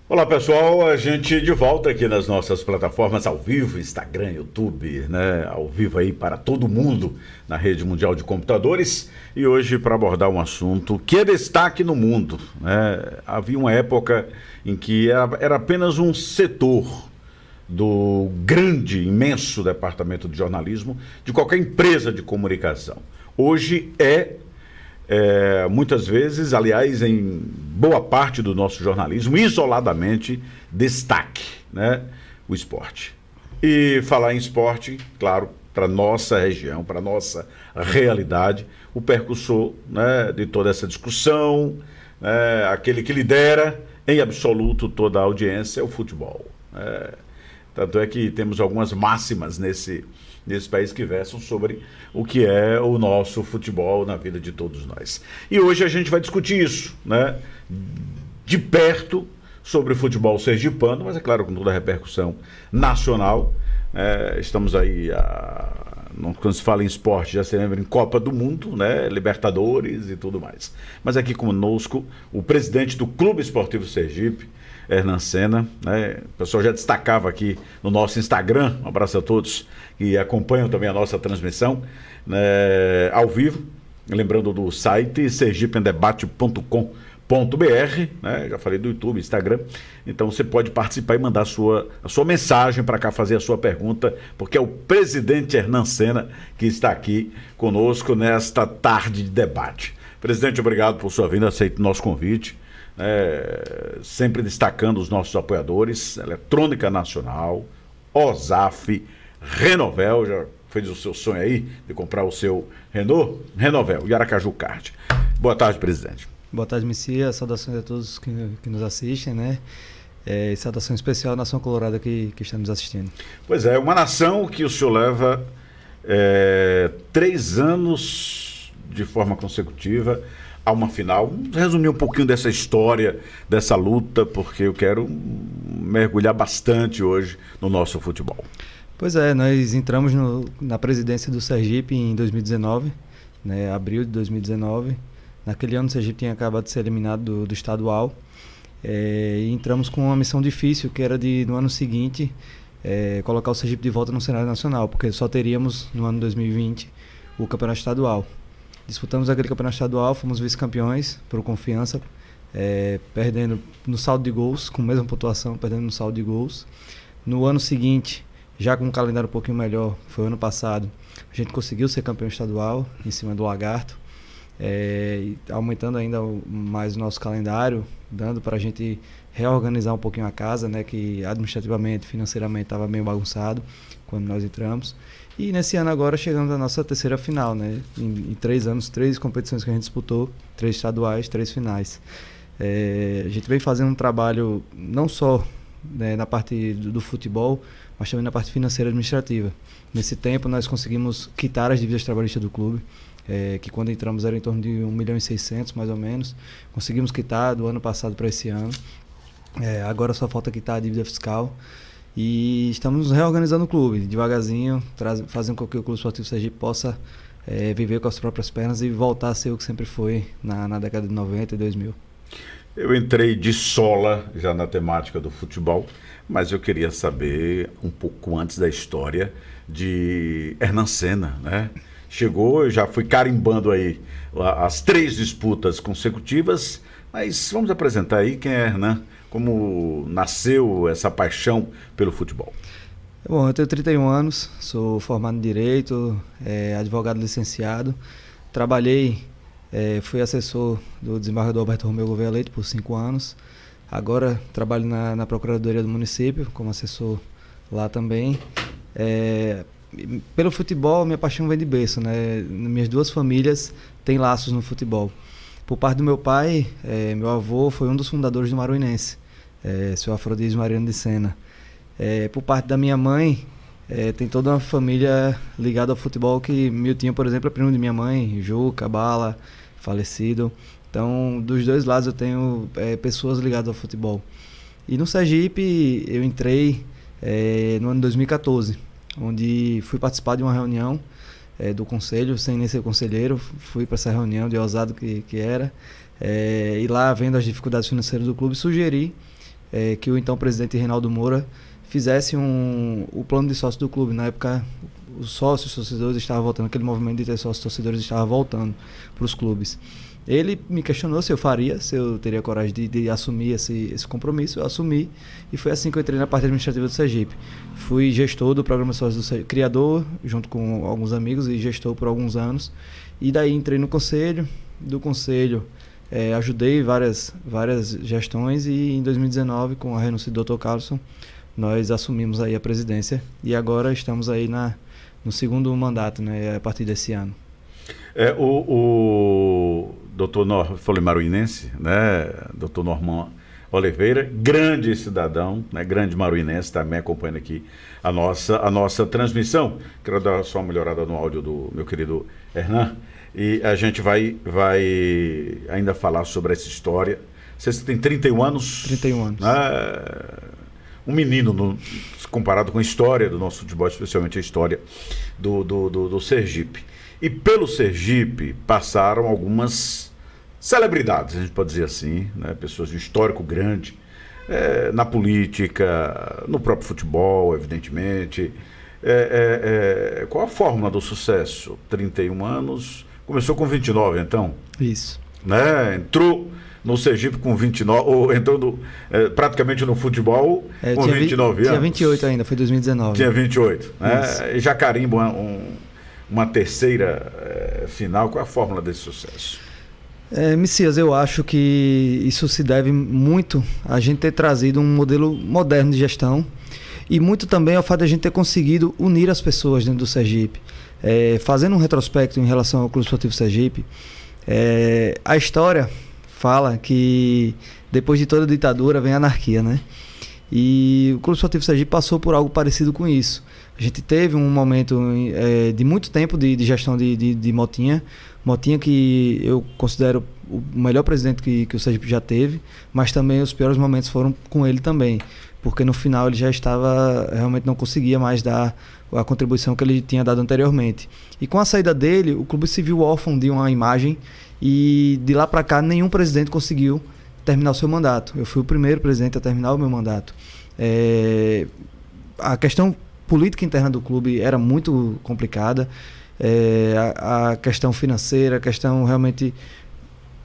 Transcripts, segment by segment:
Olá pessoal, a gente de volta aqui nas nossas plataformas ao vivo, Instagram, YouTube, né? Ao vivo aí para todo mundo na rede mundial de computadores, e hoje para abordar um assunto que é destaque no mundo, né? Havia uma época em que era apenas um setor do grande, imenso departamento de jornalismo de qualquer empresa de comunicação. Hoje muitas vezes, aliás, em boa parte do nosso jornalismo, isoladamente, destaque, né? O esporte. E falar em esporte, claro, para nossa região, para nossa realidade, o percussor, né, de toda essa discussão, né, aquele que lidera em absoluto toda a audiência, é o futebol. Tanto é que temos algumas máximas nesse país que versam sobre o que é o nosso futebol na vida de todos nós. E hoje a gente vai discutir isso, né? De perto, sobre o futebol sergipano, mas é claro, com toda a repercussão nacional. Estamos aí, quando se fala em esporte, já se lembra em Copa do Mundo, né? Libertadores e tudo mais. Mas aqui conosco, o presidente do Clube Esportivo Sergipe, Hernan Senna, né? O pessoal já destacava aqui no nosso Instagram, um abraço a todos que acompanham também a nossa transmissão, né, ao vivo, lembrando do site sergipendebate.com.br, né? Já falei do YouTube, Instagram, então você pode participar e mandar a sua mensagem para cá, fazer a sua pergunta, porque é o presidente Hernan Senna que está aqui conosco nesta tarde de debate. Presidente, obrigado por sua vinda, aceite o nosso convite. Sempre destacando os nossos apoiadores, Eletrônica Nacional, OSAF, Renovel, já fez o seu sonho aí de comprar o seu Renault, Renovel e Aracaju Card. Boa tarde, presidente. Boa tarde, Messias, saudações a todos que nos assistem, né? E saudação especial à Nação Colorada que está nos assistindo. Pois é, uma nação que o senhor leva 3 anos de forma consecutiva a uma final. Vamos resumir um pouquinho dessa história, dessa luta, porque eu quero mergulhar bastante hoje no nosso futebol. Pois é, nós entramos na presidência do Sergipe em 2019, né, abril de 2019. Naquele ano o Sergipe tinha acabado de ser eliminado do estadual, e entramos com uma missão difícil, que era de, no ano seguinte, colocar o Sergipe de volta no cenário nacional, porque só teríamos, no ano 2020, o campeonato estadual. Disputamos aquele campeonato estadual, fomos vice-campeões por Confiança, perdendo no saldo de gols, com a mesma pontuação, perdendo no saldo de gols. No ano seguinte, já com um calendário um pouquinho melhor, foi o ano passado, a gente conseguiu ser campeão estadual em cima do Lagarto, aumentando ainda mais o nosso calendário, dando para a gente reorganizar um pouquinho a casa, né, que administrativamente, financeiramente estava meio bagunçado quando nós entramos. E nesse ano agora chegamos à nossa terceira final, né? Em 3 anos, 3 competições que a gente disputou, 3 estaduais, 3 finais. A gente vem fazendo um trabalho não só, né, na parte do futebol, mas também na parte financeira e administrativa. Nesse tempo nós conseguimos quitar as dívidas trabalhistas do clube, que quando entramos era em torno de 1.600.000 mais ou menos. Conseguimos quitar do ano passado para esse ano. Agora só falta quitar a dívida fiscal. E estamos reorganizando o clube, devagarzinho, fazendo com que o Clube Esportivo Sergipe possa viver com as próprias pernas e voltar a ser o que sempre foi na década de 90 e 2000. Eu entrei de sola já na temática do futebol, mas eu queria saber um pouco antes da história de Hernan Senna, né? Chegou, eu já fui carimbando aí as 3 disputas consecutivas, mas vamos apresentar aí quem é Hernan. Como nasceu essa paixão pelo futebol? Bom, eu tenho 31 anos, sou formado em Direito, advogado licenciado. Trabalhei, fui assessor do desembargador Alberto Romeu Gouveia Leite por 5 anos. Agora trabalho na Procuradoria do Município, como assessor lá também. Pelo futebol, minha paixão vem de berço, né? Minhas 2 famílias têm laços no futebol. Por parte do meu pai, meu avô foi um dos fundadores do Maruinense, seu Afrodísio Mariano de Senna. Por parte da minha mãe, tem toda uma família ligada ao futebol, que meu tio, por exemplo, é primo de minha mãe, Juca, Bala, falecido. Então, dos 2 lados eu tenho pessoas ligadas ao futebol. E no Sergipe eu entrei no ano 2014, onde fui participar de uma reunião do conselho, sem nem ser conselheiro. Fui para essa reunião de ousado que era. E lá, vendo as dificuldades financeiras do clube, sugeri que o então presidente Reinaldo Moura fizesse o plano de sócio do clube. Na época, os torcedores estavam voltando, aquele movimento de ter sócios torcedores estava voltando para os clubes. Ele me questionou se eu faria, se eu teria coragem de assumir esse compromisso. Eu assumi, e foi assim que eu entrei na parte administrativa do Sergipe. Fui gestor do programa Sócios do Sergipe, criador, junto com alguns amigos, e gestor por alguns anos. E daí entrei no conselho. Do conselho, ajudei várias gestões, e em 2019, com a renúncia do Dr. Carlson, nós assumimos aí a presidência, e agora estamos aí no segundo mandato, né, a partir desse ano. O doutor falei maruinense, né? Doutor Norman Oliveira, grande cidadão, né? Grande maruinense, também acompanhando aqui a nossa transmissão. Quero dar só uma melhorada no áudio do meu querido Hernan, e a gente vai ainda falar sobre essa história. Você tem 31 anos? 31 anos. Um menino comparado com a história do nosso futebol, especialmente a história do Sergipe. E pelo Sergipe passaram algumas celebridades, a gente pode dizer assim, né? Pessoas de histórico grande, na política, no próprio futebol, evidentemente. Qual a fórmula do sucesso? 31 anos, começou com 29, então? Isso. Né? Entrou no Sergipe com 29, ou entrou praticamente no futebol com 29 anos. Tinha 28 ainda, foi 2019. Tinha 28, né? E já carimba uma terceira final. Qual é a fórmula desse sucesso? Messias, eu acho que isso se deve muito a gente ter trazido um modelo moderno de gestão, e muito também ao fato de a gente ter conseguido unir as pessoas dentro do Sergipe. Fazendo um retrospecto em relação ao Clube Esportivo Sergipe, a história fala que depois de toda a ditadura vem a anarquia, né? E o Clube Esportivo Sergipe passou por algo parecido com isso. A gente teve um momento de muito tempo de gestão de Motinha. Motinha, que eu considero o melhor presidente que o Sergipe já teve, mas também os piores momentos foram com ele também, porque no final ele já estava, realmente não conseguia mais dar a contribuição que ele tinha dado anteriormente. E com a saída dele, o clube se viu órfão de uma imagem, e de lá para cá nenhum presidente conseguiu terminar o seu mandato. Eu fui o primeiro presidente a terminar o meu mandato. A questão política interna do clube era muito complicada, a questão financeira, a questão realmente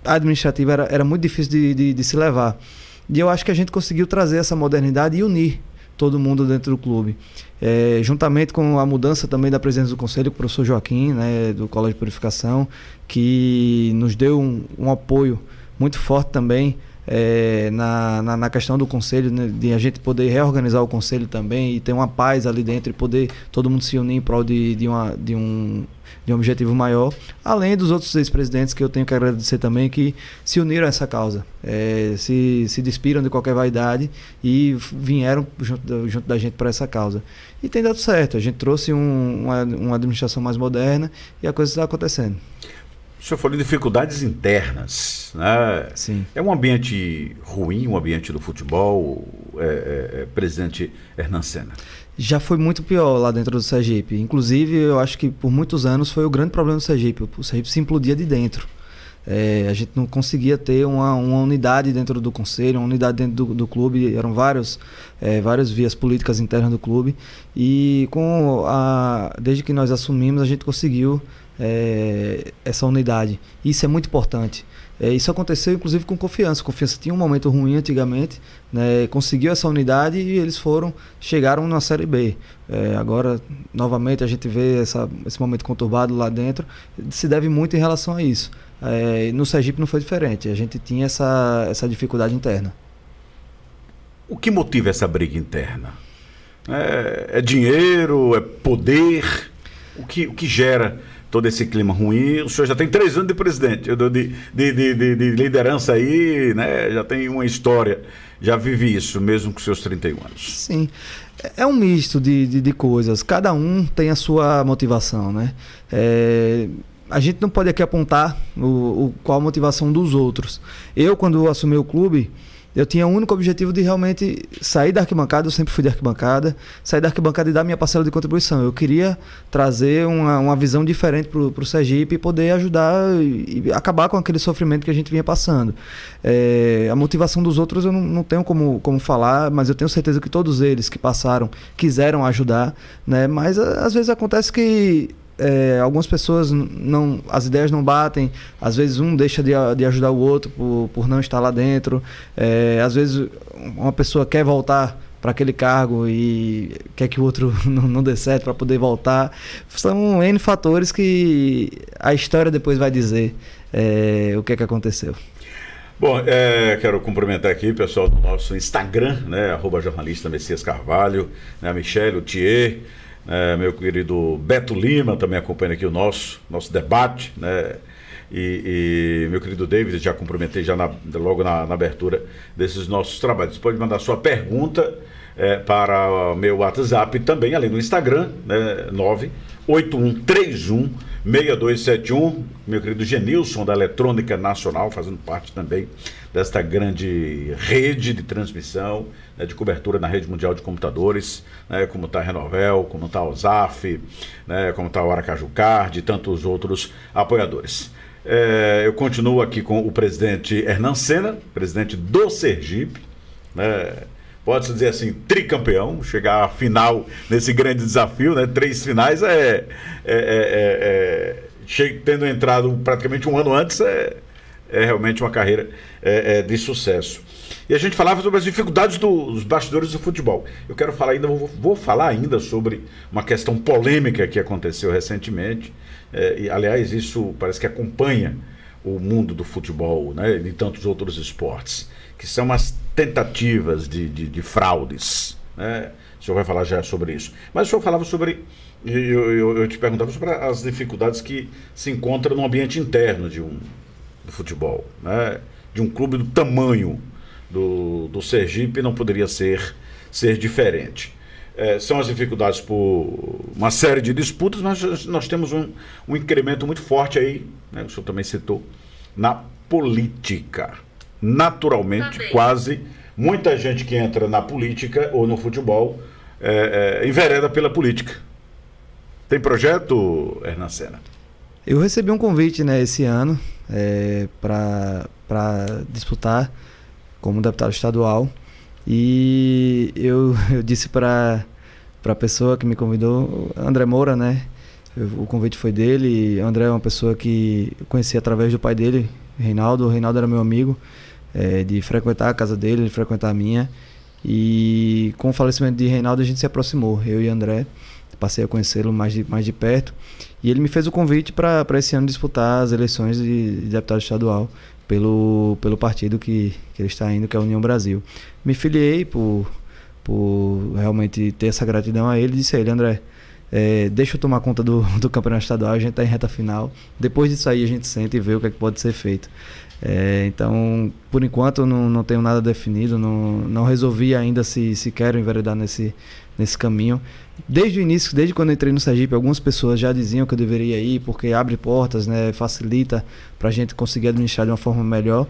administrativa era muito difícil de se levar. E eu acho que a gente conseguiu trazer essa modernidade e unir todo mundo dentro do clube. Juntamente com a mudança também da presidência do conselho, com o professor Joaquim, né, do Colégio de Purificação, que nos deu um apoio muito forte também na questão do conselho, né, de a gente poder reorganizar o conselho também e ter uma paz ali dentro, e poder todo mundo se unir em prol de um objetivo maior, além dos outros ex-presidentes, que eu tenho que agradecer também, que se uniram a essa causa, se despiram de qualquer vaidade e vieram junto da gente para essa causa. E tem dado certo, a gente trouxe uma administração mais moderna, e a coisa está acontecendo. O senhor falou de dificuldades internas, né? Sim. É um ambiente ruim, um ambiente do futebol, presidente Hernan Senna? Já foi muito pior lá dentro do Sergipe. Inclusive, eu acho que por muitos anos foi o grande problema do Sergipe. O Sergipe se implodia de dentro. A gente não conseguia ter uma unidade dentro do conselho, uma unidade dentro do clube. Eram várias vias políticas internas do clube. E desde que nós assumimos, a gente conseguiu essa unidade. Isso é muito importante. Isso aconteceu inclusive com Confiança. Confiança tinha um momento ruim antigamente, né? Conseguiu essa unidade e eles chegaram na Série B. Agora, novamente, a gente vê esse momento conturbado lá dentro. Se deve muito em relação a isso. No Sergipe não foi diferente. A gente tinha essa dificuldade interna. O que motiva essa briga interna? É dinheiro? É poder? O que gera todo esse clima ruim? O senhor já tem 3 anos de presidente, de liderança aí, né? Já tem uma história, já vive isso, mesmo com seus 31 anos. Sim, é um misto de coisas, cada um tem a sua motivação, né? A gente não pode aqui apontar qual a motivação dos outros. Eu, quando assumi o clube, eu tinha o único objetivo de realmente sair da arquibancada. Eu sempre fui de arquibancada, sair da arquibancada e dar minha parcela de contribuição. Eu queria trazer uma visão diferente para o Sergipe e poder ajudar e acabar com aquele sofrimento que a gente vinha passando. A motivação dos outros eu não tenho como falar, mas eu tenho certeza que todos eles que passaram quiseram ajudar, né? Mas às vezes acontece que algumas pessoas as ideias não batem, às vezes um deixa de ajudar o outro por não estar lá dentro, às vezes uma pessoa quer voltar para aquele cargo e quer que o outro não dê certo para poder voltar. São N fatores que a história depois vai dizer o que aconteceu. Bom, quero cumprimentar aqui o pessoal do nosso Instagram, né, @jornalista Messias Carvalho, né, a Michele, o Thier, meu querido Beto Lima também acompanha aqui o nosso debate, né? E meu querido David, já cumprimentei logo na abertura desses nossos trabalhos. Você pode mandar sua pergunta para o meu WhatsApp também, além do Instagram, né, 981316271. Meu querido Genilson, da Eletrônica Nacional, fazendo parte também desta grande rede de transmissão, né, de cobertura na rede mundial de computadores, né, como está a Renovel, como está a OSAF, né, como está o Aracaju Card e tantos outros apoiadores. Eu continuo aqui com o presidente Hernan Senna, presidente do Sergipe, né, pode-se dizer assim, tricampeão, chegar à final nesse grande desafio, né, 3 finais tendo entrado praticamente um ano antes, é realmente uma carreira de sucesso. E a gente falava sobre as dificuldades dos bastidores do futebol. Eu quero falar ainda, vou falar ainda sobre uma questão polêmica que aconteceu recentemente, e aliás isso parece que acompanha o mundo do futebol, né, e tantos outros esportes, que são as tentativas de fraudes, né? O senhor vai falar já sobre isso. Mas o senhor falava sobre, eu te perguntava sobre as dificuldades que se encontram no ambiente interno do futebol, né? De um clube do tamanho do Sergipe não poderia ser diferente. São as dificuldades por uma série de disputas, mas nós temos um incremento muito forte aí, né? O senhor também citou, na política. Naturalmente, quase muita gente que entra na política ou no futebol envereda pela política. Tem projeto, Hernan Senna? Eu recebi um convite, né, esse ano para disputar como deputado estadual, e eu disse para a pessoa que me convidou, André Moura, né? O convite foi dele. André é uma pessoa que eu conheci através do pai dele, Reinaldo. O Reinaldo era meu amigo, de frequentar a casa dele, de frequentar a minha. E com o falecimento de Reinaldo a gente se aproximou, eu e André. Passei a conhecê-lo mais de perto. E ele me fez o convite para esse ano disputar as eleições de deputado estadual pelo partido que ele está indo, que é a União Brasil. Me filiei por realmente ter essa gratidão a ele. Disse a ele: André, deixa eu tomar conta do campeonato estadual, a gente está em reta final. Depois disso aí a gente senta e vê o que pode ser feito. Então, por enquanto, não tenho nada definido, não resolvi ainda se quero enveredar nesse caminho. Desde o início, desde quando eu entrei no Sergipe, algumas pessoas já diziam que eu deveria ir, porque abre portas, né, facilita para a gente conseguir administrar de uma forma melhor,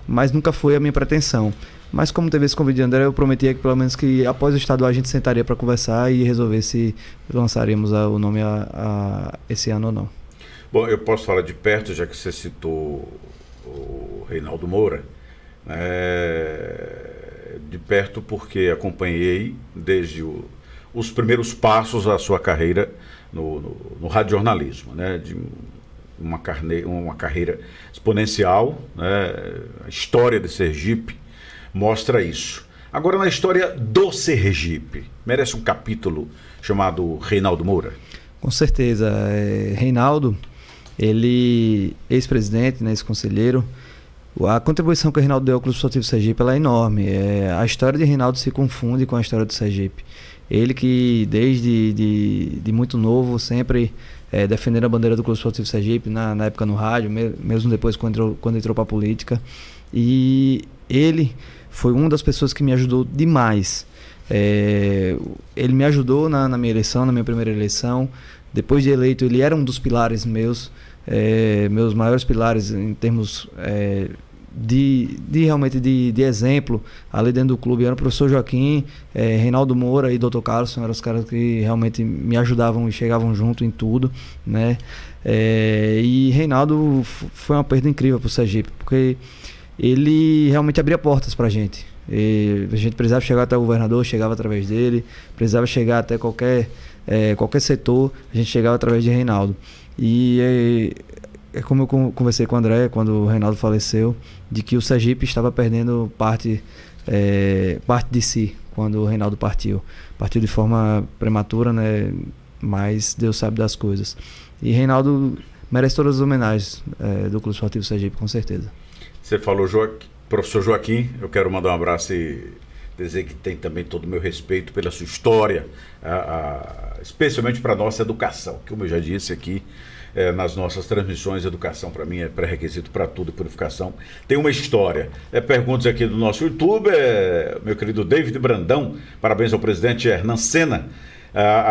mas nunca foi a minha pretensão. Mas como teve esse convite de André, eu prometia que pelo menos que após o estadual a gente sentaria para conversar e resolver se lançaríamos o nome esse ano ou não. Bom, eu posso falar de perto, já que você citou o Reinaldo Moura, de perto porque acompanhei desde os primeiros passos da sua carreira no radiojornalismo, né? De uma carreira exponencial, né? A história de Sergipe mostra isso. Agora, na história do Sergipe, merece um capítulo chamado Reinaldo Moura? Com certeza. Reinaldo, ele, ex-presidente, né, ex-conselheiro, a contribuição que o Reinaldo deu ao Clube Esportivo Sergipe ela é enorme. A história de Reinaldo se confunde com a história do Sergipe. Ele que desde de muito novo sempre defendendo a bandeira do Clube Esportivo Sergipe, na época no rádio, mesmo depois quando entrou para a política. E ele foi uma das pessoas que me ajudou demais. Ele me ajudou na minha eleição, na minha primeira eleição. Depois de eleito, ele era um dos pilares meus maiores pilares em termos realmente de exemplo ali dentro do clube eram o professor Joaquim, Reinaldo Moura e Dr. Carlos, eram os caras que realmente me ajudavam e chegavam junto em tudo, né? E Reinaldo foi uma perda incrível para o Sergipe, porque ele realmente abria portas para a gente. A gente precisava chegar até o governador, chegava através dele, precisava chegar até qualquer setor, a gente chegava através de Reinaldo. E é como eu conversei com o André quando o Reinaldo faleceu, de que o Sergipe estava perdendo parte de si quando o Reinaldo partiu. Partiu de forma prematura, né? Mas Deus sabe das coisas. E Reinaldo merece todas as homenagens do Clube Esportivo Sergipe, com certeza. Você falou professor Joaquim, eu quero mandar um abraço e dizer que tem também todo o meu respeito pela sua história, especialmente para a nossa educação, que como eu já disse aqui, nas nossas transmissões, educação para mim é pré-requisito para tudo, purificação. Tem uma história. Perguntas aqui do nosso YouTube, meu querido David Brandão, parabéns ao presidente Hernan Senna.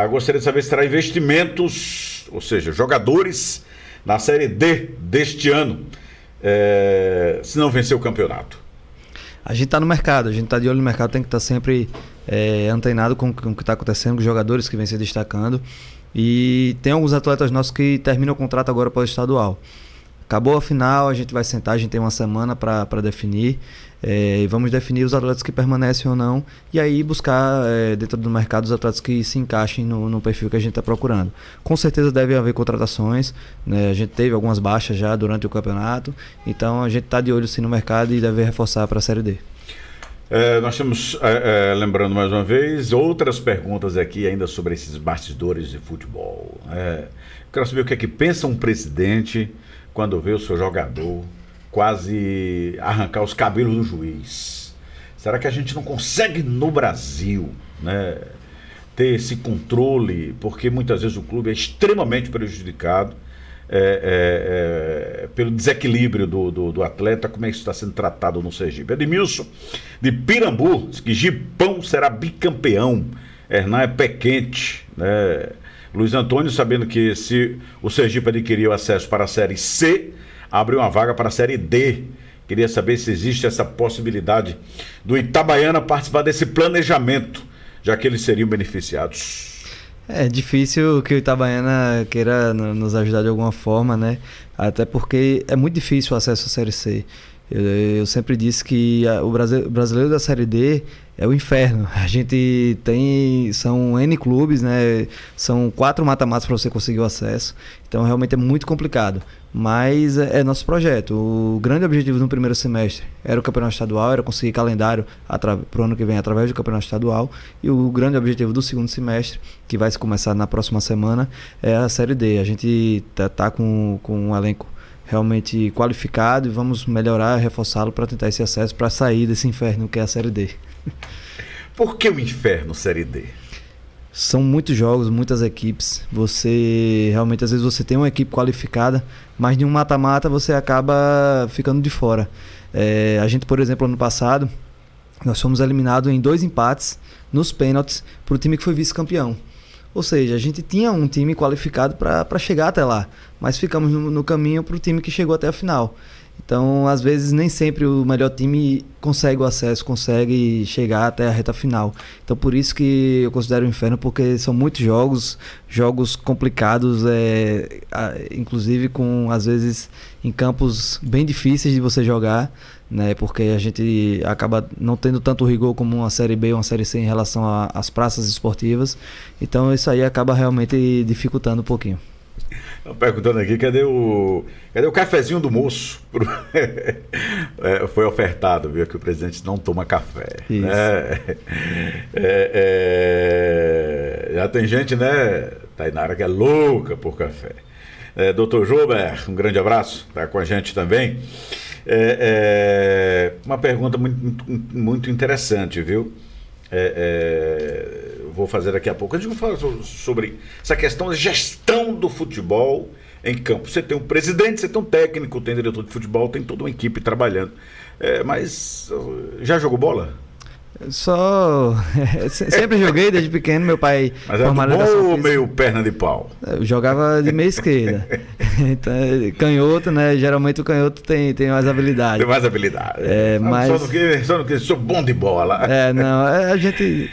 Gostaria de saber se terá investimentos, ou seja, jogadores na Série D deste ano, se não vencer o campeonato. A gente está no mercado, a gente está de olho no mercado, tem que estar sempre antenado com o que está acontecendo, com os jogadores que vêm se destacando. E tem alguns atletas nossos que terminam o contrato agora para o estadual. Acabou a final, a gente vai sentar, a gente tem uma semana para definir, e vamos definir os atletas que permanecem ou não, e aí buscar dentro do mercado os atletas que se encaixem no perfil que a gente está procurando. Com certeza deve haver contratações, né? A gente teve algumas baixas já durante o campeonato, então a gente está de olho sim no mercado e deve reforçar para a Série D. Nós temos, lembrando mais uma vez, outras perguntas aqui ainda sobre esses bastidores de futebol. Quero saber o que é que pensa um presidente quando vê o seu jogador quase arrancar os cabelos do juiz. Será que a gente não consegue no Brasil, né, ter esse controle? Porque muitas vezes o clube é extremamente prejudicado pelo desequilíbrio do atleta. Como é que isso está sendo tratado no Sergipe? Edmilson, de Pirambu, diz que Gipão será bicampeão. Hernan é pé quente, né? Luiz Antônio, sabendo que se o Sergipe adquiriu acesso para a Série C, abriu uma vaga para a Série D. Queria saber se existe essa possibilidade do Itabaiana participar desse planejamento, já que eles seriam beneficiados. É difícil que o Itabaiana queira nos ajudar de alguma forma, né? Até porque é muito difícil o acesso à Série C. Eu sempre disse que o brasileiro da Série D é o inferno. A gente são N clubes, né? São 4 mata-matas para você conseguir o acesso. Então realmente é muito complicado. Mas é nosso projeto. O grande objetivo no primeiro semestre era o campeonato estadual, era conseguir calendário para o ano que vem através do campeonato estadual. E o grande objetivo do segundo semestre, que vai se começar na próxima semana, é a Série D. A gente tá com um elenco realmente qualificado e vamos melhorar, reforçá-lo para tentar esse acesso, para sair desse inferno que é a Série D. Por que o inferno Série D? São muitos jogos, muitas equipes. Você realmente, às vezes você tem uma equipe qualificada, mas de um mata-mata você acaba ficando de fora. A gente, por exemplo, ano passado, nós fomos eliminados em 2 empates nos pênaltis para o time que foi vice-campeão. Ou seja, a gente tinha um time qualificado para chegar até lá, mas ficamos no caminho para o time que chegou até a final. Então, às vezes, nem sempre o melhor time consegue o acesso, consegue chegar até a reta final. Então, por isso que eu considero o inferno, porque são muitos jogos complicados, inclusive com, às vezes, em campos bem difíceis de você jogar, né? Porque a gente acaba não tendo tanto rigor como uma Série B ou uma Série C em relação às praças esportivas. Então, isso aí acaba realmente dificultando um pouquinho. Estão perguntando aqui, cadê o cafezinho do moço? Foi ofertado, viu, que o presidente não toma café. Né? Já tem gente, né, Tainara, que é louca por café. Dr. Jober, um grande abraço, está com a gente também. Uma pergunta muito interessante, viu? Vou fazer daqui a pouco. A gente vai falar sobre essa questão de gestão do futebol em campo. Você tem um presidente, você tem um técnico, tem diretor de futebol, tem toda uma equipe trabalhando. Mas já jogou bola? Sempre joguei desde pequeno, meu pai... Mas é do bom ou meio perna de pau? Eu jogava de meia esquerda. Então, canhoto, né? Geralmente o canhoto tem mais habilidade. Tem mais habilidade. Mas... Só no que sou bom de bola. Não, a gente...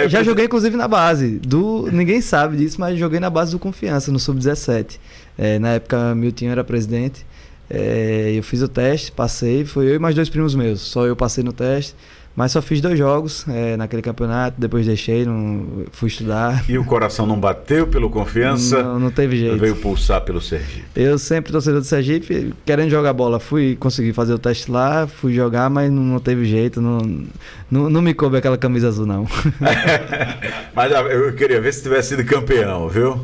já joguei inclusive na base. Ninguém sabe disso, mas joguei na base do Confiança, no Sub-17. Na época, Miltinho era presidente. Eu fiz o teste, passei. Foi eu e mais 2 primos meus. Só eu passei no teste. Mas só fiz 2 jogos naquele campeonato, depois deixei, fui estudar. E o coração não bateu pelo Confiança? Não teve jeito. Veio pulsar pelo Sergipe. Eu sempre torcedor do Sergipe, querendo jogar bola. Consegui fazer o teste lá, fui jogar, mas não teve jeito. Não me coube aquela camisa azul, não. Mas eu queria ver se tivesse sido campeão, viu?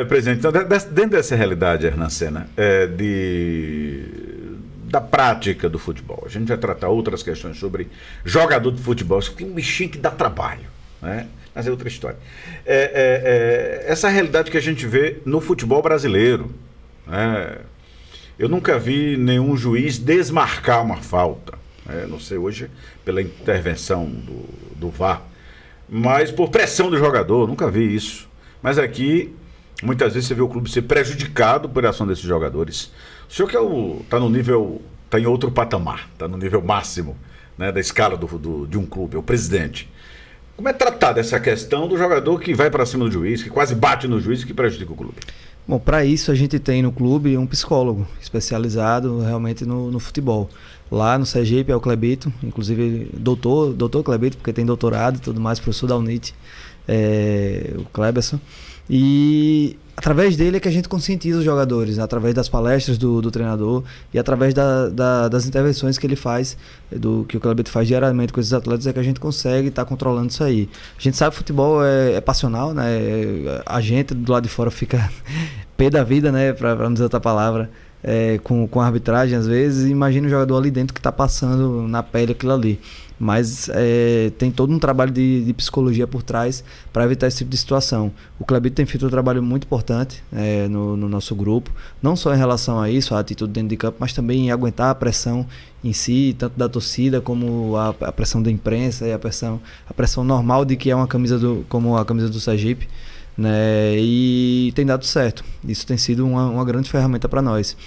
Presidente, então, dentro dessa realidade, Hernan Senna, da prática do futebol. A gente vai tratar outras questões sobre jogador de futebol. Isso é um bichinho que dá trabalho, né? Mas é outra história. Essa realidade que a gente vê no futebol brasileiro. Né? Eu nunca vi nenhum juiz desmarcar uma falta. Não sei hoje pela intervenção do VAR, mas por pressão do jogador. Nunca vi isso. Mas aqui, muitas vezes você vê o clube ser prejudicado por ação desses jogadores. O senhor que está em outro patamar, está no nível máximo, né, da escala de um clube, é o presidente. Como é tratada essa questão do jogador que vai para cima do juiz, que quase bate no juiz e que prejudica o clube? Bom, para isso a gente tem no clube um psicólogo especializado realmente no futebol. Lá no Sergipe é o Clebito, inclusive doutor Clebito, porque tem doutorado e tudo mais, professor da UNIT, o Kleberson. E através dele é que a gente conscientiza os jogadores, né? Através das palestras do treinador e através das intervenções que ele faz, que o Clebito faz diariamente com esses atletas, é que a gente consegue estar controlando isso aí. A gente sabe que o futebol é passional, né? A gente do lado de fora fica pé da vida, né? Para não dizer outra palavra, com a arbitragem às vezes. Imagina o jogador ali dentro que está passando na pele aquilo ali. Mas tem todo um trabalho de psicologia por trás para evitar esse tipo de situação. O Clebito tem feito um trabalho muito importante no nosso grupo, não só em relação a isso, a atitude dentro de campo, mas também em aguentar a pressão em si, tanto da torcida como a pressão da imprensa e a pressão normal de que é como a camisa do Sergipe, né? E tem dado certo. Isso tem sido uma grande ferramenta para nós,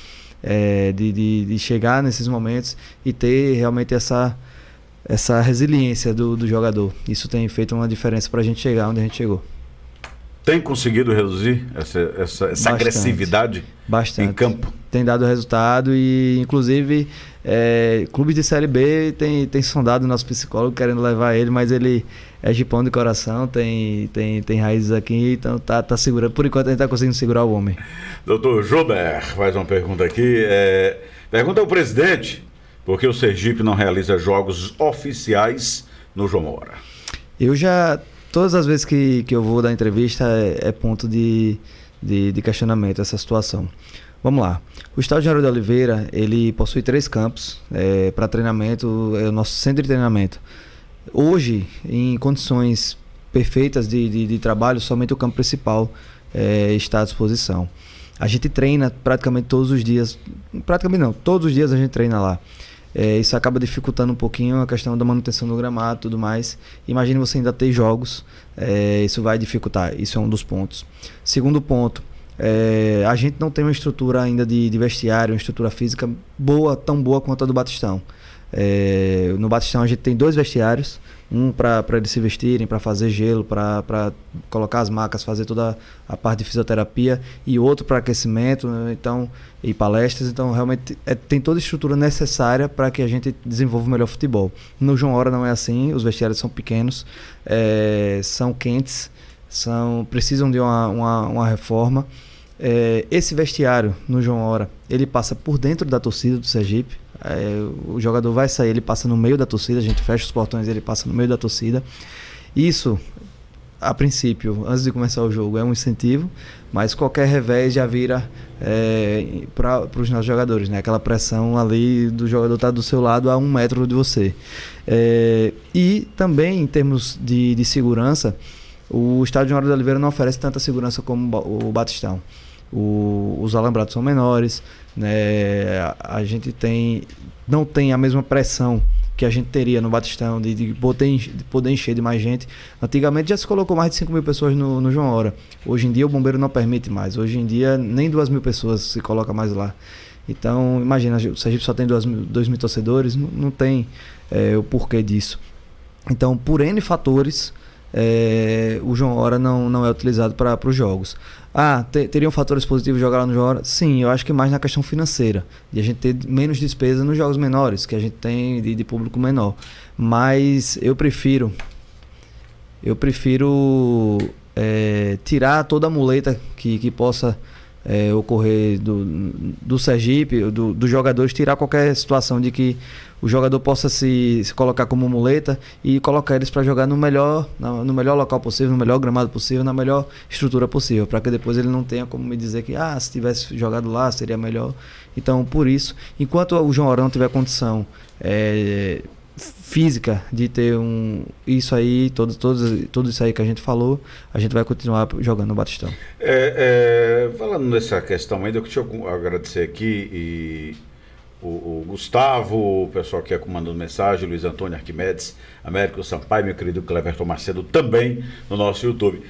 de chegar nesses momentos e ter realmente essa resiliência do jogador. Isso tem feito uma diferença para a gente chegar onde a gente chegou. Tem conseguido reduzir essa agressividade bastante. Em campo? Tem dado resultado e, inclusive, clubes de Série B tem sondado o nosso psicólogo querendo levar ele, mas ele é gipão de coração, tem raízes aqui, então tá segurando. Por enquanto a gente está conseguindo segurar o homem. Doutor Jober faz uma pergunta aqui. Pergunta ao presidente: por que o Sergipe não realiza jogos oficiais no João Moura? Todas as vezes que eu vou dar entrevista é ponto de questionamento essa situação. Vamos lá. O Estádio Januário de Oliveira, ele possui 3 campos para treinamento, é o nosso centro de treinamento. Hoje, em condições perfeitas de trabalho, somente o campo principal está à disposição. A gente treina praticamente todos os dias. Praticamente não, todos os dias a gente treina lá. Isso acaba dificultando um pouquinho a questão da manutenção do gramado e tudo mais. Imagine você ainda ter jogos, isso vai dificultar, isso é um dos pontos. Segundo ponto, a gente não tem uma estrutura ainda de vestiário, uma estrutura física tão boa quanto a do Batistão. No Batistão a gente tem 2 vestiários, um para eles se vestirem, para fazer gelo, para colocar as macas, fazer toda a parte de fisioterapia, e outro para aquecimento, né? E palestras. Então realmente tem toda a estrutura necessária para que a gente desenvolva o melhor futebol. No João Hora não é assim, os vestiários são pequenos, são quentes, precisam de uma reforma. Esse vestiário no João Hora, ele passa por dentro da torcida do Sergipe. O jogador vai sair, ele passa no meio da torcida, a gente fecha os portões, ele passa no meio da torcida. Isso, a princípio, antes de começar o jogo, é um incentivo, mas qualquer revés já vira para os nossos jogadores, né? Aquela pressão ali do jogador estar do seu lado a 1 metro de você. E também, em termos de segurança, o Estádio Januário de Oliveira não oferece tanta segurança como o Batistão. Os alambrados são menores, né? A gente não tem a mesma pressão que a gente teria no Batistão, de poder encher de mais gente. Antigamente já se colocou mais de 5 mil pessoas no João Hora. Hoje em dia o bombeiro não permite mais. Hoje em dia nem 2 mil pessoas se coloca mais lá. Então, imagina, o Sergipe só tem 2 mil torcedores, não tem o porquê disso. Então, por N fatores, o João Hora não é utilizado para os jogos. Teriam fatores positivos de jogar lá no João Hora? Sim, eu acho que mais na questão financeira, de a gente ter menos despesa nos jogos menores, que a gente tem de público menor. Mas eu prefiro tirar toda a muleta que possa ocorrer do Sergipe, dos jogadores, tirar qualquer situação de que o jogador possa se colocar como muleta e colocar eles para jogar no melhor local possível, no melhor gramado possível, na melhor estrutura possível, para que depois ele não tenha como me dizer que se tivesse jogado lá seria melhor. Então, por isso, enquanto o João Hora não tiver condição física de ter isso aí, tudo isso aí que a gente falou, a gente vai continuar jogando no Batistão. Falando nessa questão ainda, deixa eu agradecer aqui o Gustavo, o pessoal que é comandando mensagem, Luiz Antônio Arquimedes, Américo Sampaio, meu querido Cleverton Macedo, também no nosso YouTube.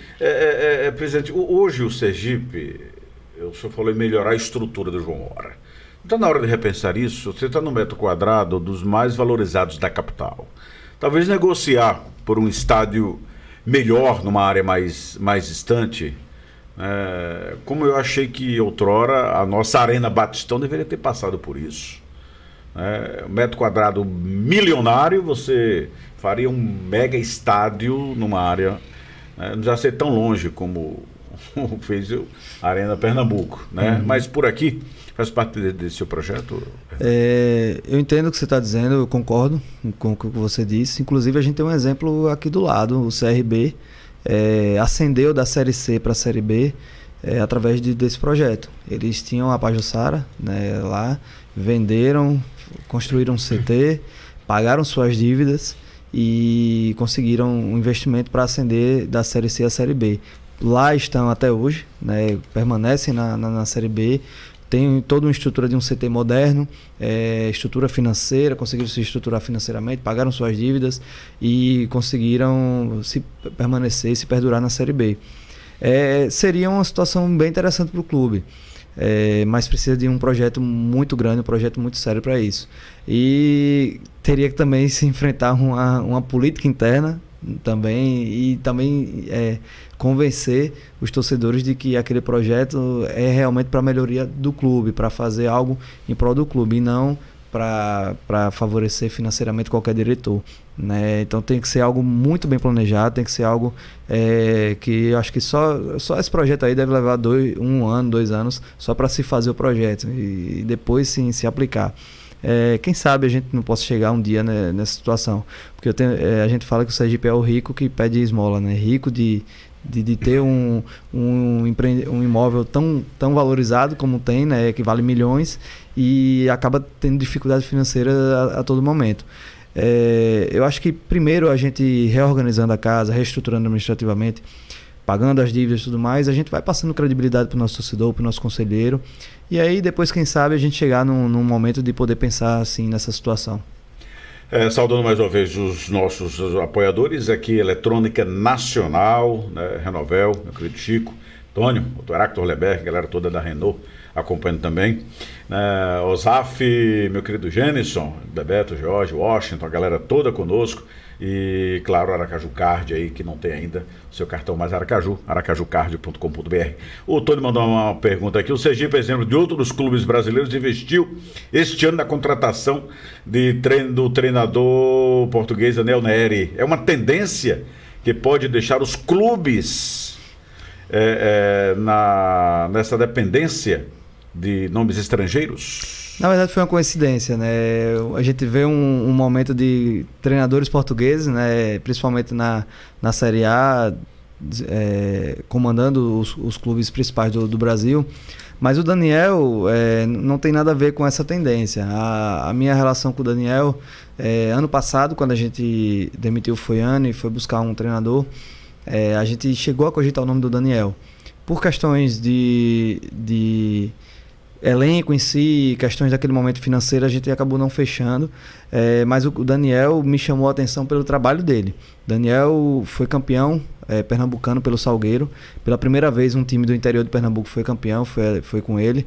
Presidente, hoje o Sergipe, o senhor falou em melhorar a estrutura do João Hora. Está na hora de repensar isso. Você está no metro quadrado dos mais valorizados da capital. Talvez negociar por um estádio melhor numa área mais distante. Como eu achei que outrora a nossa Arena Batistão deveria ter passado por isso. Um metro quadrado milionário, você faria um mega estádio numa área, não precisa ser tão longe como fez a Arena Pernambuco, Mas por aqui faz parte desse seu projeto? Eu entendo o que você está dizendo, eu concordo com o que você disse. Inclusive a gente tem um exemplo aqui do lado, o CRB ascendeu da Série C para a Série B através desse projeto. Eles tinham a Pajuçara lá, venderam, construíram um CT, pagaram suas dívidas e conseguiram um investimento para ascender da Série C à Série B. Lá estão até hoje, permanecem na Série B, tem toda uma estrutura de um CT moderno, estrutura financeira, conseguiram se estruturar financeiramente, pagaram suas dívidas e conseguiram permanecer e se perdurar na Série B. Seria uma situação bem interessante para o clube, mas precisa de um projeto muito grande, um projeto muito sério para isso. E teria que também se enfrentar uma política interna também convencer os torcedores de que aquele projeto é realmente para a melhoria do clube, para fazer algo em prol do clube e não para favorecer financeiramente qualquer diretor, Então tem que ser algo muito bem planejado, tem que ser algo que eu acho que só esse projeto aí deve levar 1 ano, 2 anos só para se fazer o projeto e depois sim se aplicar. Quem sabe a gente não possa chegar um dia nessa situação, porque a gente fala que o Sergipe é o rico que pede esmola, rico de ter um imóvel tão valorizado como tem, que vale milhões e acaba tendo dificuldade financeira a todo momento. Eu acho que primeiro a gente reorganizando a casa, reestruturando administrativamente, pagando as dívidas e tudo mais, a gente vai passando credibilidade para o nosso torcedor, para o nosso conselheiro, e aí depois, quem sabe, a gente chegar num momento de poder pensar assim nessa situação. Saudando mais uma vez os nossos apoiadores aqui, Eletrônica Nacional, Renovel, meu querido Chico, Antônio, o Heracto Leberg, galera toda da Renault acompanhando também, Osaf, meu querido Jenison, Bebeto, Jorge, Washington, a galera toda conosco. E, claro, Aracaju Card aí, que não tem ainda o seu cartão mais Aracaju, aracajucard.com.br. O Tony mandou uma pergunta aqui. O Sergipe, exemplo de outros clubes brasileiros, investiu este ano na contratação do treinador português Anel Neri. É uma tendência que pode deixar os clubes nessa dependência de nomes estrangeiros? Na verdade foi uma coincidência, A gente vê um momento de treinadores portugueses, principalmente na Série A, comandando os clubes principais do Brasil. Mas o Daniel não tem nada a ver com essa tendência. A minha relação com o Daniel, ano passado, quando a gente demitiu o Foiane e foi buscar um treinador, a gente chegou a cogitar o nome do Daniel. Por questões de elenco em si, questões daquele momento financeiro, a gente acabou não fechando. Mas o Daniel me chamou a atenção pelo trabalho dele. Daniel foi campeão pernambucano pelo Salgueiro. Pela primeira vez um time do interior de Pernambuco foi campeão, foi com ele.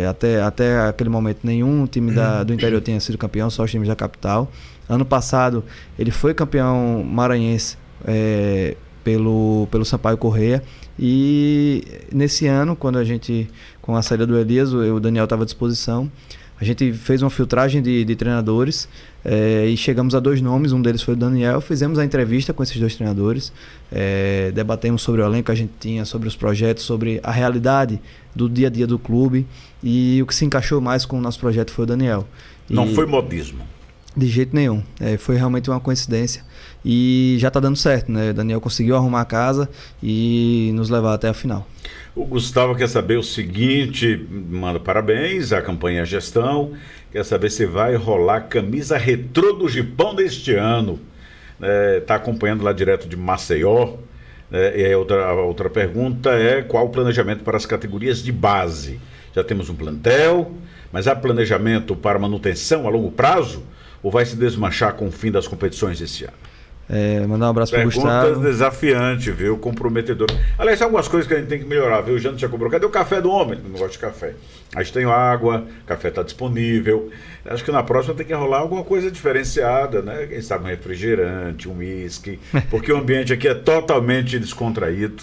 Até aquele momento nenhum time do interior tinha sido campeão, só os times da capital. Ano passado ele foi campeão maranhense pelo Sampaio Corrêa. E nesse ano, quando com a saída do Elias, o Daniel estava à disposição. A gente fez uma filtragem de treinadores e chegamos a 2 nomes, um deles foi o Daniel. Fizemos a entrevista com esses 2 treinadores, debatemos sobre o elenco que a gente tinha, sobre os projetos, sobre a realidade do dia a dia do clube, e o que se encaixou mais com o nosso projeto foi o Daniel. Não foi modismo? De jeito nenhum, foi realmente uma coincidência e já está dando certo, né? O Daniel conseguiu arrumar a casa e nos levar até a final. O Gustavo quer saber o seguinte, manda parabéns à campanha e à gestão, quer saber se vai rolar camisa retrô do Gipão deste ano. Está acompanhando lá direto de Maceió. E a outra pergunta é qual o planejamento para as categorias de base? Já temos um plantel, mas há planejamento para manutenção a longo prazo ou vai se desmanchar com o fim das competições esse ano? Mandar um abraço para o Gustavo. Pergunta desafiante, viu? Comprometedor. Aliás, tem algumas coisas que a gente tem que melhorar, viu? O Jânio já cobrou. Cadê o café do homem? Não gosto de café. A gente tem água, café está disponível. Acho que na próxima tem que rolar alguma coisa diferenciada, né? Quem sabe um refrigerante, um uísque, porque o ambiente aqui é totalmente descontraído,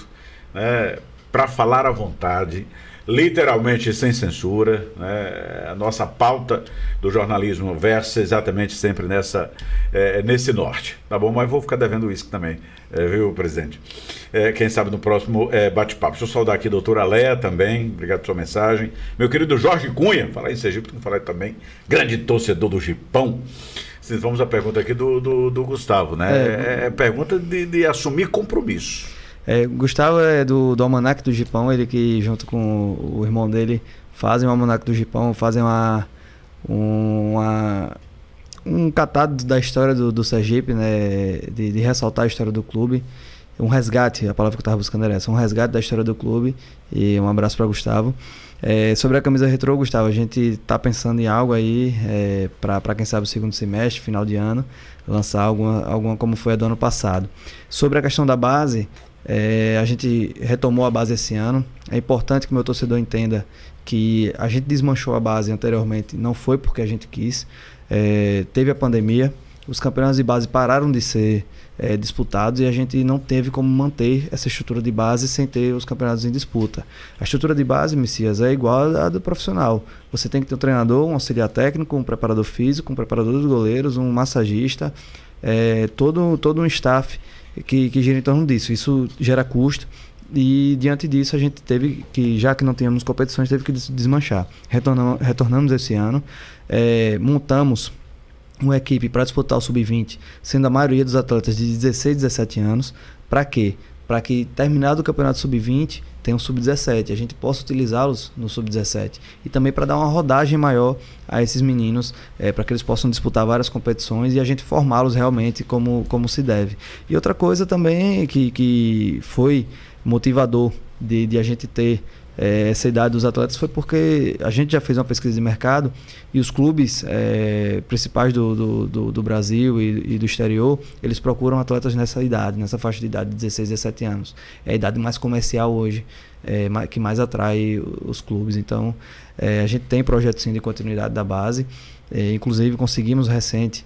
né? Para falar à vontade, literalmente sem censura, né? A nossa pauta do jornalismo versa exatamente sempre nesse norte, tá bom? Mas vou ficar devendo isso também, viu, presidente? Quem sabe no próximo bate-papo. Deixa eu saudar aqui a doutora Léa também, obrigado pela sua mensagem. Meu querido Jorge Cunha, falar em Sergipe, não falar também, grande torcedor do Gipão. Vamos à pergunta aqui do Gustavo, né? Pergunta de assumir compromisso. Gustavo é do Almanac do Gipão, ele que junto com o irmão dele fazem o Almanac do Gipão, fazem um catado da história do Sergipe, né, de ressaltar a história do clube, um resgate, a palavra que eu estava buscando era essa, um resgate da história do clube, e um abraço para Gustavo. Sobre a camisa retrô, Gustavo, a gente está pensando em algo aí para quem sabe o segundo semestre, final de ano, lançar alguma como foi a do ano passado. Sobre a questão da base, a gente retomou a base esse ano. É importante que o meu torcedor entenda que a gente desmanchou a base anteriormente, não foi porque a gente quis. Teve a pandemia, os campeonatos de base pararam de ser disputados e a gente não teve como manter essa estrutura de base sem ter os campeonatos em disputa. A estrutura de base, Messias, é igual à do profissional. Você tem que ter um treinador, um auxiliar técnico, um preparador físico, um preparador dos goleiros, um massagista, todo um staff que gira em torno disso. Isso gera custo e diante disso a gente teve que, já que não tínhamos competições, teve que desmanchar. Retornamos esse ano, montamos uma equipe para disputar o Sub-20, sendo a maioria dos atletas de 16, 17 anos. Para quê? Para que, terminado o campeonato Sub-20, tenha um Sub-17, a gente possa utilizá-los no Sub-17. E também para dar uma rodagem maior a esses meninos, para que eles possam disputar várias competições e a gente formá-los realmente como se deve. E outra coisa também que foi motivador de a gente ter essa idade dos atletas foi porque a gente já fez uma pesquisa de mercado e os clubes principais do Brasil e do exterior, eles procuram atletas nessa idade, nessa faixa de idade de 16, 17 anos. É a idade mais comercial hoje, que mais atrai os clubes. Então, a gente tem projeto sim de continuidade da base. Inclusive conseguimos recente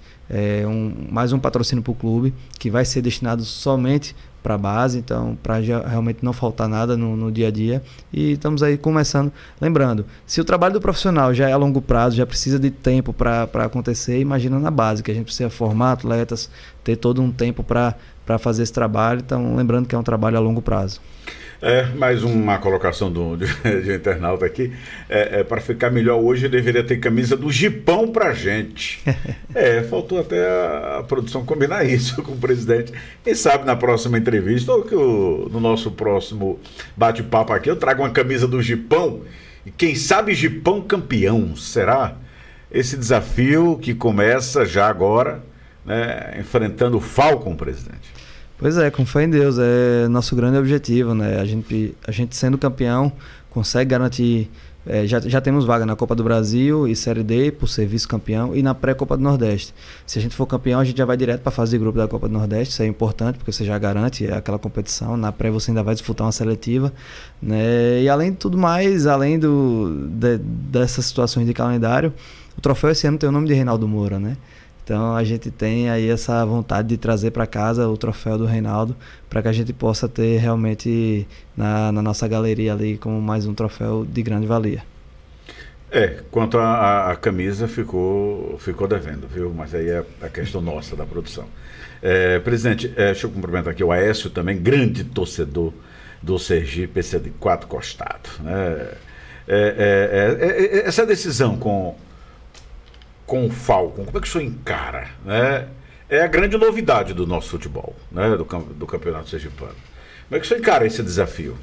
mais um patrocínio para o clube que vai ser destinado somente para a base, então para realmente não faltar nada no dia a dia, e estamos aí começando. Lembrando, se o trabalho do profissional já é a longo prazo, já precisa de tempo para acontecer, imagina na base, que a gente precisa formar atletas, ter todo um tempo para fazer esse trabalho. Então lembrando que é um trabalho a longo prazo. Mais uma colocação de internauta aqui. Para ficar melhor hoje, deveria ter camisa do Gipão pra gente. Faltou até a produção combinar isso com o presidente. Quem sabe na próxima entrevista, ou que no nosso próximo bate-papo aqui, eu trago uma camisa do Gipão. E quem sabe Gipão campeão. Será? Esse desafio que começa já agora, né, enfrentando o Falcon, presidente. Pois é, com fé em Deus, é nosso grande objetivo, né? A gente sendo campeão consegue garantir Já temos vaga na Copa do Brasil e Série D por ser vice-campeão e na pré-Copa do Nordeste. Se a gente for campeão, a gente já vai direto para a fase de grupo da Copa do Nordeste. Isso é importante porque você já garante aquela competição. Na pré você ainda vai disputar uma seletiva, né? E além de tudo mais, além dessas situações de calendário, o troféu esse ano tem o nome de Reinaldo Moura, né? Então a gente tem aí essa vontade de trazer para casa o troféu do Reinaldo para que a gente possa ter realmente na nossa galeria ali como mais um troféu de grande valia. Quanto a camisa ficou devendo, viu? Mas aí é a questão nossa da produção. Presidente, deixa eu cumprimentar aqui o Aécio também, grande torcedor do Sergipe, esse é de quatro costados, né? Essa decisão com o Falcon, como é que o senhor encara, né? É a grande novidade do nosso futebol, né? Do campeonato sergipano. Como é que o senhor encara esse desafio?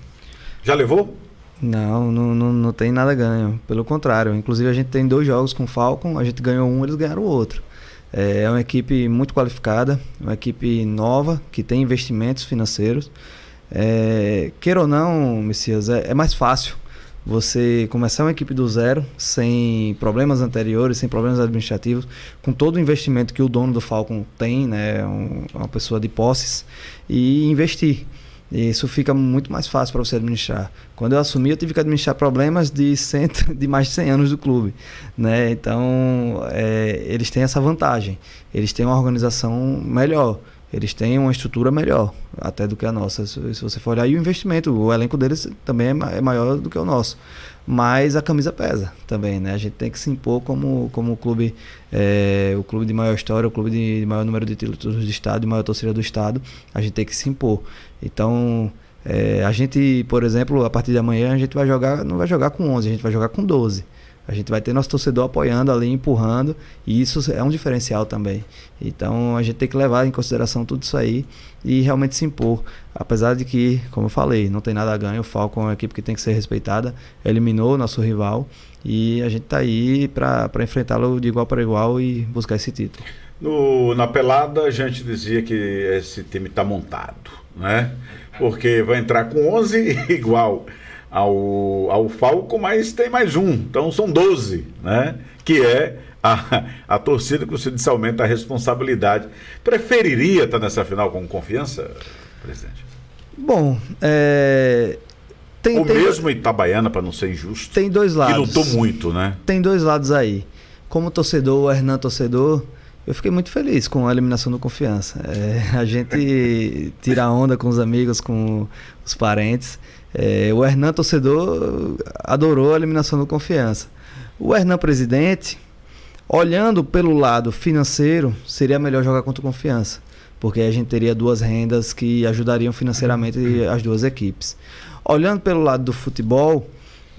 Já levou? Não tem nada ganho, pelo contrário. Inclusive a gente tem 2 jogos com o Falcon, a gente ganhou um, eles ganharam o outro. É uma equipe muito qualificada, uma equipe nova, que tem investimentos financeiros. Queira ou não, Messias, é mais fácil você começar uma equipe do zero, sem problemas anteriores, sem problemas administrativos, com todo o investimento que o dono do Falcon tem, né, uma pessoa de posses, e investir. E isso fica muito mais fácil para você administrar. Quando eu assumi, eu tive que administrar problemas de mais de 100 anos do clube, né? Então, eles têm essa vantagem. Eles têm uma organização melhor. Eles têm uma estrutura melhor até do que a nossa. Se você for olhar, e o investimento, o elenco deles também é maior do que o nosso. Mas a camisa pesa também, né? A gente tem que se impor como o clube de maior história, o clube de maior número de títulos do estado, de maior torcida do estado. A gente tem que se impor. Então, a gente, por exemplo, a partir de amanhã a gente não vai jogar com 11, a gente vai jogar com 12. A gente vai ter nosso torcedor apoiando ali, empurrando, e isso é um diferencial também. Então a gente tem que levar em consideração tudo isso aí e realmente se impor. Apesar de que, como eu falei, não tem nada a ganho, o Falcon é uma equipe que tem que ser respeitada, eliminou o nosso rival e a gente está aí para enfrentá-lo de igual para igual e buscar esse título. Na pelada a gente dizia que esse time está montado, né? Porque vai entrar com 11 igual ao Falcon, mas tem mais um, então são 12, né? Que é a torcida que você disse aumenta a responsabilidade. Preferiria estar nessa final com confiança, presidente? Bom, mesmo Itabaiana, para não ser injusto, tem 2 lados. Que lutou muito, né? Tem 2 lados aí. Como torcedor, o Hernan torcedor, eu fiquei muito feliz com a eliminação do Confiança. A gente tira onda com os amigos, com os parentes. O Hernan torcedor adorou a eliminação do Confiança. O Hernan presidente, olhando pelo lado financeiro, seria melhor jogar contra o Confiança, porque a gente teria 2 rendas que ajudariam financeiramente as 2 equipes. Olhando pelo lado do futebol,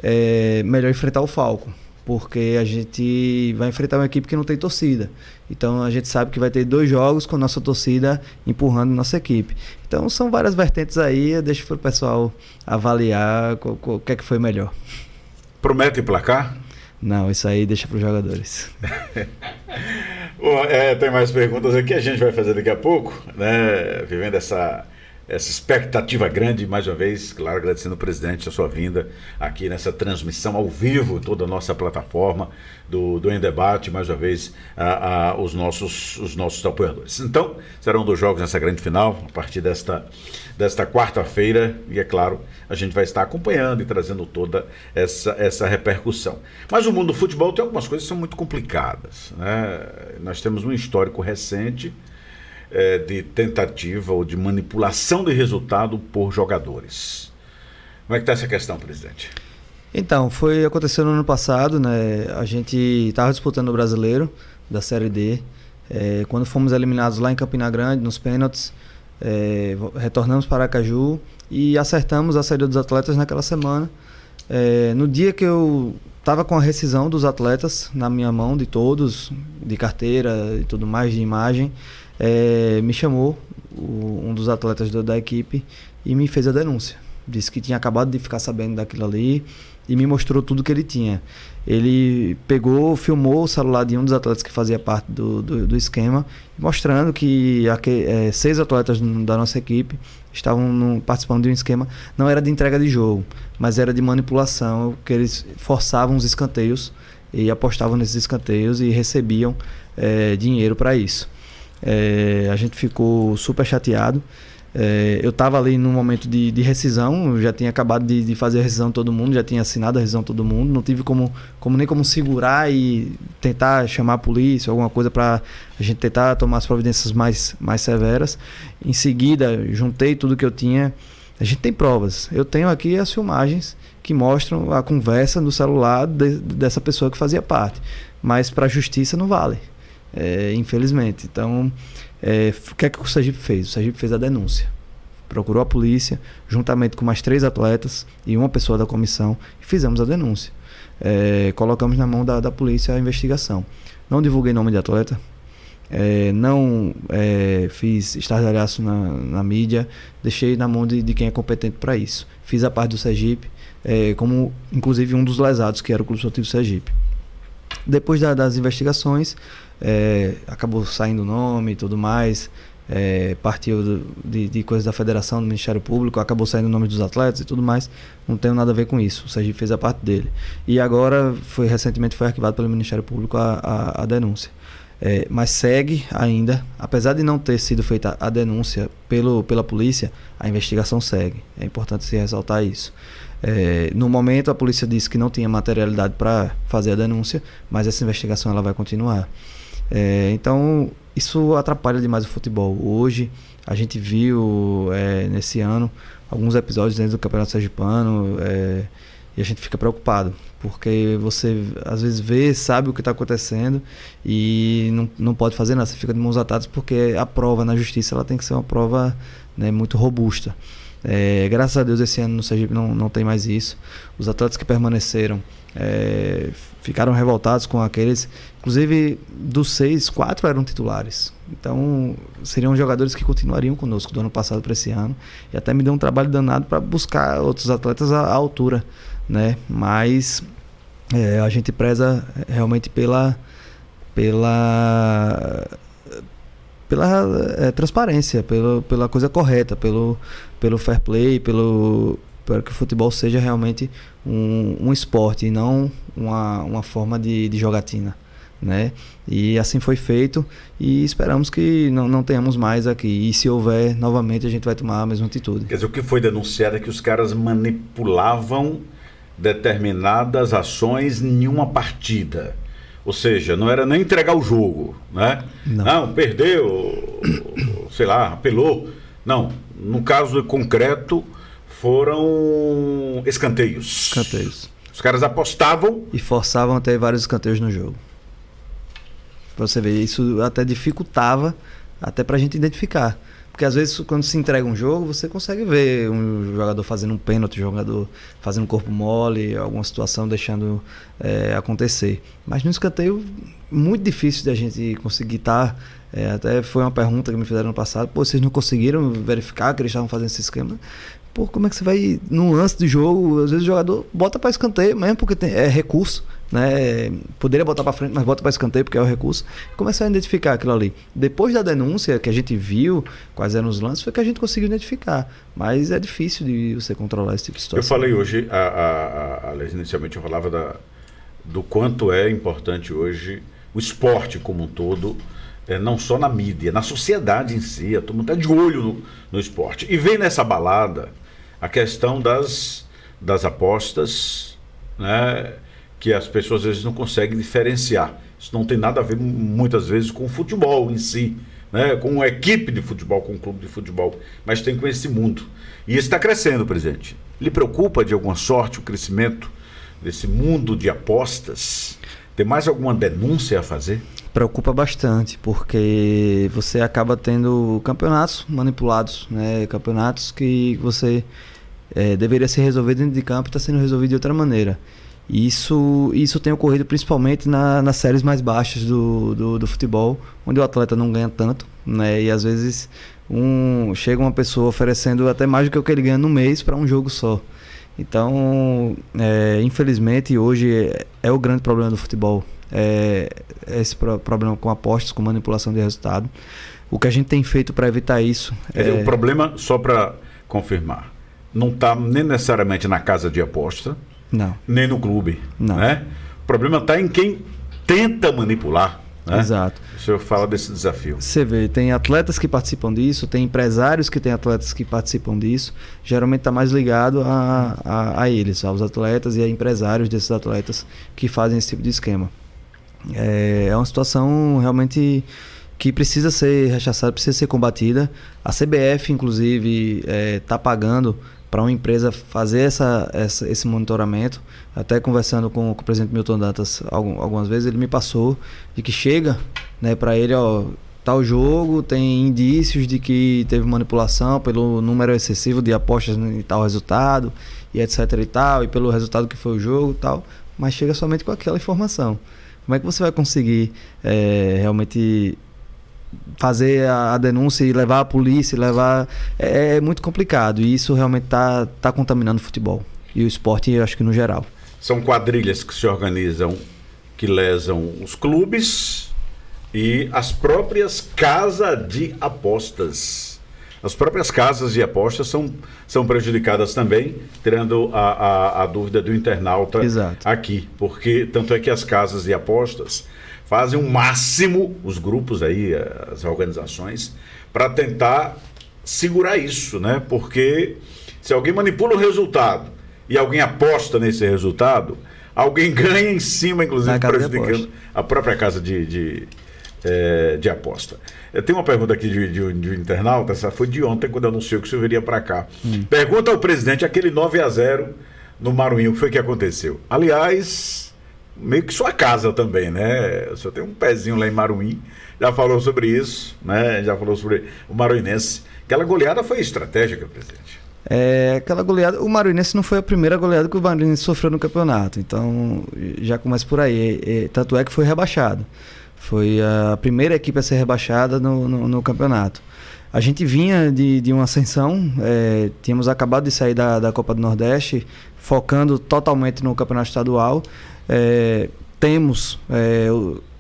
é melhor enfrentar o Falcon, porque a gente vai enfrentar uma equipe que não tem torcida. Então a gente sabe que vai ter 2 jogos com nossa torcida empurrando nossa equipe. Então são várias vertentes aí, eu deixo para o pessoal avaliar o que é que foi melhor. Promete placar? Não, isso aí deixa para os jogadores. Bom, tem mais perguntas aqui, a gente vai fazer daqui a pouco, né? Vivendo essa expectativa grande, mais uma vez, claro, agradecendo ao presidente a sua vinda aqui nessa transmissão ao vivo, toda a nossa plataforma do Em Debate, mais uma vez, os nossos apoiadores. Então, serão 2 jogos nessa grande final, a partir desta quarta-feira, e é claro, a gente vai estar acompanhando e trazendo toda essa repercussão. Mas o mundo do futebol tem algumas coisas que são muito complicadas, né? Nós temos um histórico recente de tentativa ou de manipulação de resultado por jogadores. Como é que está essa questão, presidente? Então, aconteceu no ano passado, né? A gente estava disputando o Brasileiro da Série D. Quando fomos eliminados lá em Campina Grande, nos pênaltis, retornamos para Aracaju e acertamos a saída dos atletas naquela semana. No dia que eu estava com a rescisão dos atletas na minha mão, de todos, de carteira e tudo mais, de imagem, me chamou um dos atletas da equipe e me fez a denúncia. Disse que tinha acabado de ficar sabendo daquilo ali e me mostrou tudo que ele tinha. Ele pegou, filmou o celular de um dos atletas que fazia parte do esquema, mostrando que 6 atletas da nossa equipe estavam participando de um esquema, não era de entrega de jogo, mas era de manipulação, que eles forçavam os escanteios e apostavam nesses escanteios e recebiam dinheiro para isso. A gente ficou super chateado. Eu estava ali num momento de rescisão, eu já tinha acabado de fazer a rescisão todo mundo, já tinha assinado a rescisão todo mundo, não tive nem como segurar e tentar chamar a polícia, alguma coisa para a gente tentar tomar as providências mais severas. Em seguida, juntei tudo que eu tinha. A gente tem provas, eu tenho aqui as filmagens que mostram a conversa no celular dessa pessoa que fazia parte, mas para a justiça não vale, infelizmente. Então, o que é que o Sergipe fez? O Sergipe fez a denúncia, procurou a polícia juntamente com mais 3 atletas e uma pessoa da comissão e fizemos a denúncia. Colocamos na mão da polícia a investigação. Não divulguei nome de atleta, não fiz estardalhaço na mídia, deixei na mão de quem é competente para isso. Fiz a parte do Sergipe, como inclusive um dos lesados, que era o Clube Esportivo Sergipe. Depois das investigações, acabou saindo o nome e tudo mais, partiu de coisas da federação, do Ministério Público, acabou saindo o nome dos atletas e tudo mais. Não tem nada a ver com isso, o Sergipe fez a parte dele. E agora, recentemente foi arquivado pelo Ministério Público a denúncia. Mas segue ainda, apesar de não ter sido feita a denúncia pela polícia, a investigação segue. É importante se ressaltar isso. No momento a polícia disse que não tinha materialidade para fazer a denúncia, mas essa investigação ela vai continuar. Então isso atrapalha demais o futebol. Hoje a gente viu nesse ano alguns episódios dentro do Campeonato Sergipano, e a gente fica preocupado, porque você às vezes sabe o que está acontecendo e não pode fazer nada, você fica de mãos atadas, porque a prova na justiça ela tem que ser uma prova, né, muito robusta. Graças a Deus esse ano no Sergipe não tem mais isso. Os atletas que permaneceram ficaram revoltados com aqueles, inclusive dos 6, 4 eram titulares, então seriam jogadores que continuariam conosco do ano passado para esse ano, e até me deu um trabalho danado para buscar outros atletas à altura, né? Mas a gente preza realmente pela transparência, pela coisa correta, pelo fair play, para que o futebol seja realmente um esporte e não uma forma de jogatina, né? E assim foi feito, e esperamos que não tenhamos mais aqui, e se houver novamente a gente vai tomar a mesma atitude. Quer dizer, o que foi denunciado é que os caras manipulavam determinadas ações em uma partida. Ou seja, não era nem entregar o jogo, né? Não, perdeu, sei lá, apelou. Não, no caso concreto, foram escanteios. Os caras apostavam e forçavam até vários escanteios no jogo. Pra você ver, isso até dificultava, até pra gente identificar. Porque às vezes quando se entrega um jogo, você consegue ver um jogador fazendo um pênalti, um jogador fazendo um corpo mole, alguma situação deixando acontecer. Mas no escanteio, muito difícil de a gente conseguir estar. Até foi uma pergunta que me fizeram no passado: vocês não conseguiram verificar que eles estavam fazendo esse esquema? Como é que você vai, num lance de jogo, às vezes o jogador bota para escanteio mesmo, porque é recurso, né? Poderia botar para frente, mas bota para escanteio porque é o recurso. Começou a identificar aquilo ali. Depois da denúncia, que a gente viu quais eram os lances, foi que a gente conseguiu identificar. Mas é difícil de você controlar esse tipo de situação. Eu falei hoje, inicialmente eu falava do quanto é importante hoje o esporte como um todo, não só na mídia, na sociedade em si. Todo mundo está de olho no esporte. E vem nessa balada a questão das apostas, né, que as pessoas às vezes não conseguem diferenciar. Isso não tem nada a ver muitas vezes com o futebol em si, né, com uma equipe de futebol, com um clube de futebol, mas tem com esse mundo. E isso está crescendo, presidente. Lhe preocupa de alguma sorte o crescimento desse mundo de apostas? Tem mais alguma denúncia a fazer? Preocupa bastante, porque você acaba tendo campeonatos manipulados, né? Campeonatos que você deveria ser resolvido dentro de campo e está sendo resolvido de outra maneira. Isso tem ocorrido principalmente nas séries mais baixas do futebol, onde o atleta não ganha tanto, né? E às vezes chega uma pessoa oferecendo até mais do que o que ele ganha no mês para um jogo só. Então, infelizmente, hoje é o grande problema do futebol. Esse problema com apostas, com manipulação de resultado. O que a gente tem feito para evitar isso... O problema, só para confirmar, não está nem necessariamente na casa de aposta, não, nem no clube. Não. Né? O problema está em quem tenta manipular. Né? Exato. O senhor fala desse desafio. Você vê, tem atletas que participam disso, tem empresários que têm atletas que participam disso. Geralmente está mais ligado a eles, aos atletas e a empresários desses atletas que fazem esse tipo de esquema. É uma situação realmente que precisa ser rechaçada, precisa ser combatida. A CBF, inclusive, está pagando para uma empresa fazer esse monitoramento. Até conversando com o presidente Milton Dantas algumas vezes, ele me passou de que chega, né, para ele, tal jogo tem indícios de que teve manipulação pelo número excessivo de apostas em tal resultado, e etc e tal, e pelo resultado que foi o jogo e tal, mas chega somente com aquela informação. Como é que você vai conseguir realmente fazer a denúncia e levar a polícia, é muito complicado, e isso realmente tá contaminando o futebol e o esporte, eu acho que no geral. São quadrilhas que se organizam, que lesam os clubes e as próprias casas de apostas. As próprias casas de apostas são prejudicadas também, tirando a dúvida do internauta. Exato. Aqui, porque tanto é que as casas de apostas fazem o máximo, os grupos aí, as organizações, para tentar segurar isso, né? Porque se alguém manipula o resultado e alguém aposta nesse resultado, alguém ganha em cima, inclusive prejudicando a própria casa de aposta. Eu tenho uma pergunta aqui de um internauta, essa foi de ontem, quando anunciou que o senhor viria para cá. Pergunta ao presidente, aquele 9-0 no Maruim, o que foi que aconteceu? Aliás, meio que sua casa também, né? O senhor tem um pezinho lá em Maruim, já falou sobre isso, né? Já falou sobre o maruinense. Aquela goleada foi estratégica, presidente. Aquela goleada, o Maruinense não foi a primeira goleada que o Maruinense sofreu no campeonato, então já começa por aí. Tanto é que foi rebaixado. Foi a primeira equipe a ser rebaixada no campeonato. A gente vinha de uma ascensão, tínhamos acabado de sair da Copa do Nordeste, focando totalmente no campeonato estadual. Temos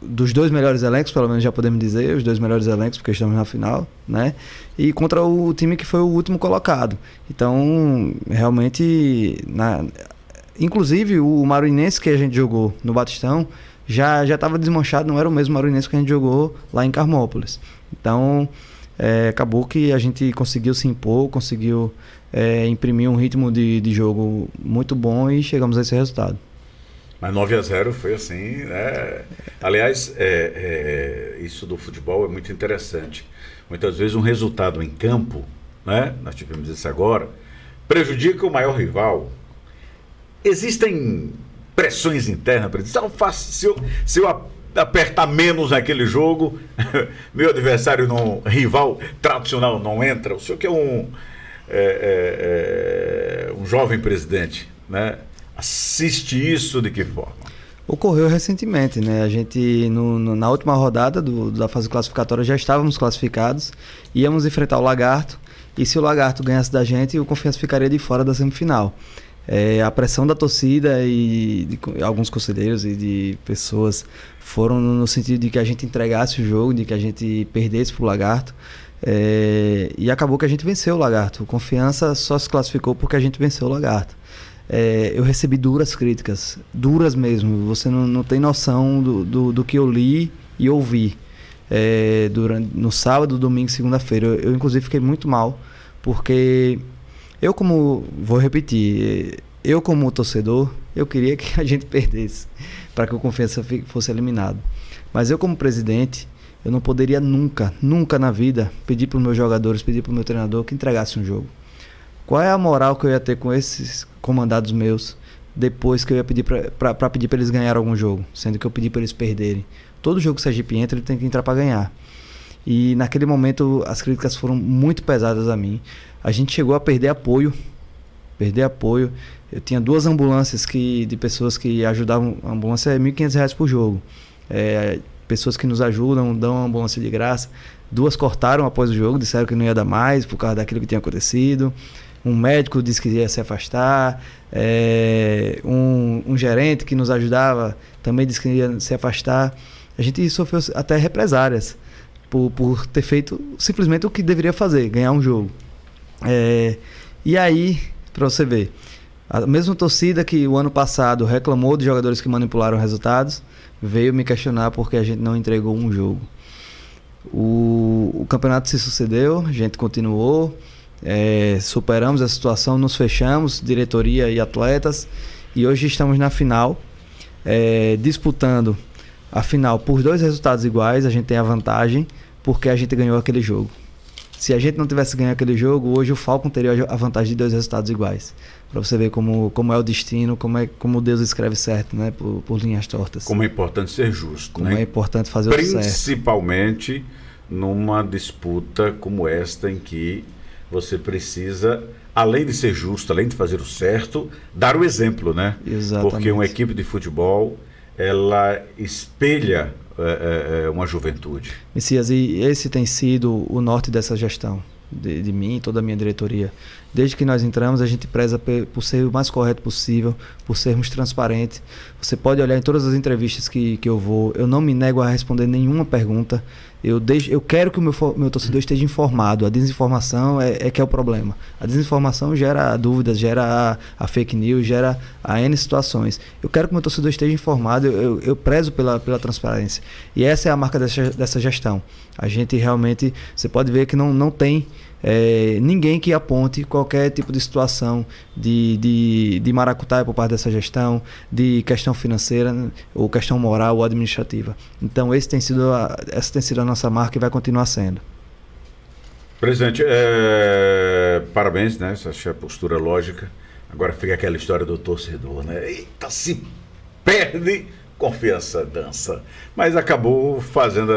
dos dois melhores elencos, pelo menos já podemos dizer, os dois melhores elencos, porque estamos na final, né? E contra o time que foi o último colocado. Então, realmente, inclusive o Maruinense que a gente jogou no Batistão já estava desmanchado, não era o mesmo Maruinense que a gente jogou lá em Carmópolis. Então, acabou que a gente conseguiu se impor, conseguiu imprimir um ritmo de jogo muito bom e chegamos a esse resultado. Mas 9-0 foi assim, né? Aliás, isso do futebol é muito interessante. Muitas vezes um resultado em campo, né? Nós tivemos isso agora, prejudica o maior rival. Existem pressões internas, se eu apertar menos naquele jogo, meu adversário rival tradicional não entra. O senhor que é um jovem presidente, né? Assiste isso de que forma? Ocorreu recentemente, né? A gente, na última rodada da fase classificatória, já estávamos classificados, íamos enfrentar o Lagarto, e se o Lagarto ganhasse da gente, o Confiança ficaria de fora da semifinal. A pressão da torcida e de alguns conselheiros e de pessoas foram no sentido de que a gente entregasse o jogo, de que a gente perdesse para o Lagarto, e acabou que a gente venceu o Lagarto. O Confiança só se classificou porque a gente venceu o Lagarto. Eu recebi duras críticas, duras mesmo. Você não tem noção do que eu li e ouvi no sábado, domingo e segunda-feira. Eu inclusive fiquei muito mal, porque vou repetir, eu como torcedor, eu queria que a gente perdesse, para que o Confiança fosse eliminado. Mas eu como presidente, eu não poderia nunca na vida pedir para os meus jogadores, pedir para o meu treinador que entregasse um jogo. Qual é a moral que eu ia ter com esses comandados meus depois que eu ia pedir para pedir para eles ganharem algum jogo, sendo que eu pedi para eles perderem? Todo jogo que o Sergipe entra, ele tem que entrar para ganhar. E naquele momento as críticas foram muito pesadas a mim. A gente chegou a perder apoio. Eu tinha 2 ambulâncias de pessoas que ajudavam. A ambulância é R$ 1.500 por jogo. pessoas que nos ajudam, dão uma ambulância de graça. 2 cortaram após o jogo, disseram que não ia dar mais por causa daquilo que tinha acontecido. Um médico disse que ia se afastar. Um gerente que nos ajudava também disse que ia se afastar. A gente sofreu até represárias por ter feito simplesmente o que deveria fazer, ganhar um jogo. E aí, para você ver, a mesma torcida que o ano passado reclamou de jogadores que manipularam resultados, veio me questionar porque a gente não entregou um jogo. O campeonato se sucedeu, a gente continuou, superamos a situação, nos fechamos, diretoria e atletas, e hoje estamos na final, disputando a final por 2 resultados iguais. A gente tem a vantagem porque a gente ganhou aquele jogo. Se a gente não tivesse ganho aquele jogo, hoje o Falcon teria a vantagem de 2 resultados iguais. Para você ver como é o destino, como Deus escreve certo, né? Por linhas tortas. Como é importante ser justo, como né? é importante fazer o certo. Principalmente numa disputa como esta, em que você precisa, além de ser justo, além de fazer o certo, dar o exemplo, né? Exatamente. Porque uma equipe de futebol, ela espelha uma juventude. Messias, e esse tem sido o norte dessa gestão, de mim e toda a minha diretoria. Desde que nós entramos, a gente preza por ser o mais correto possível, por sermos transparentes. Você pode olhar em todas as entrevistas que eu vou, eu não me nego a responder nenhuma pergunta. Eu quero que o meu torcedor esteja informado. A desinformação é que é o problema. A desinformação gera dúvidas, gera a fake news, gera a N situações. Eu quero que o meu torcedor esteja informado, eu prezo pela transparência. E essa é a marca dessa gestão. A gente realmente, você pode ver que não tem ninguém que aponte qualquer tipo de situação de maracutaia por parte dessa gestão, de questão financeira ou questão moral ou administrativa. Então essa tem sido a nossa marca e vai continuar sendo. Presidente, parabéns, né? Essa é a postura lógica. Agora fica aquela história do torcedor, né? Eita, se perde, confiança dança. Mas acabou fazendo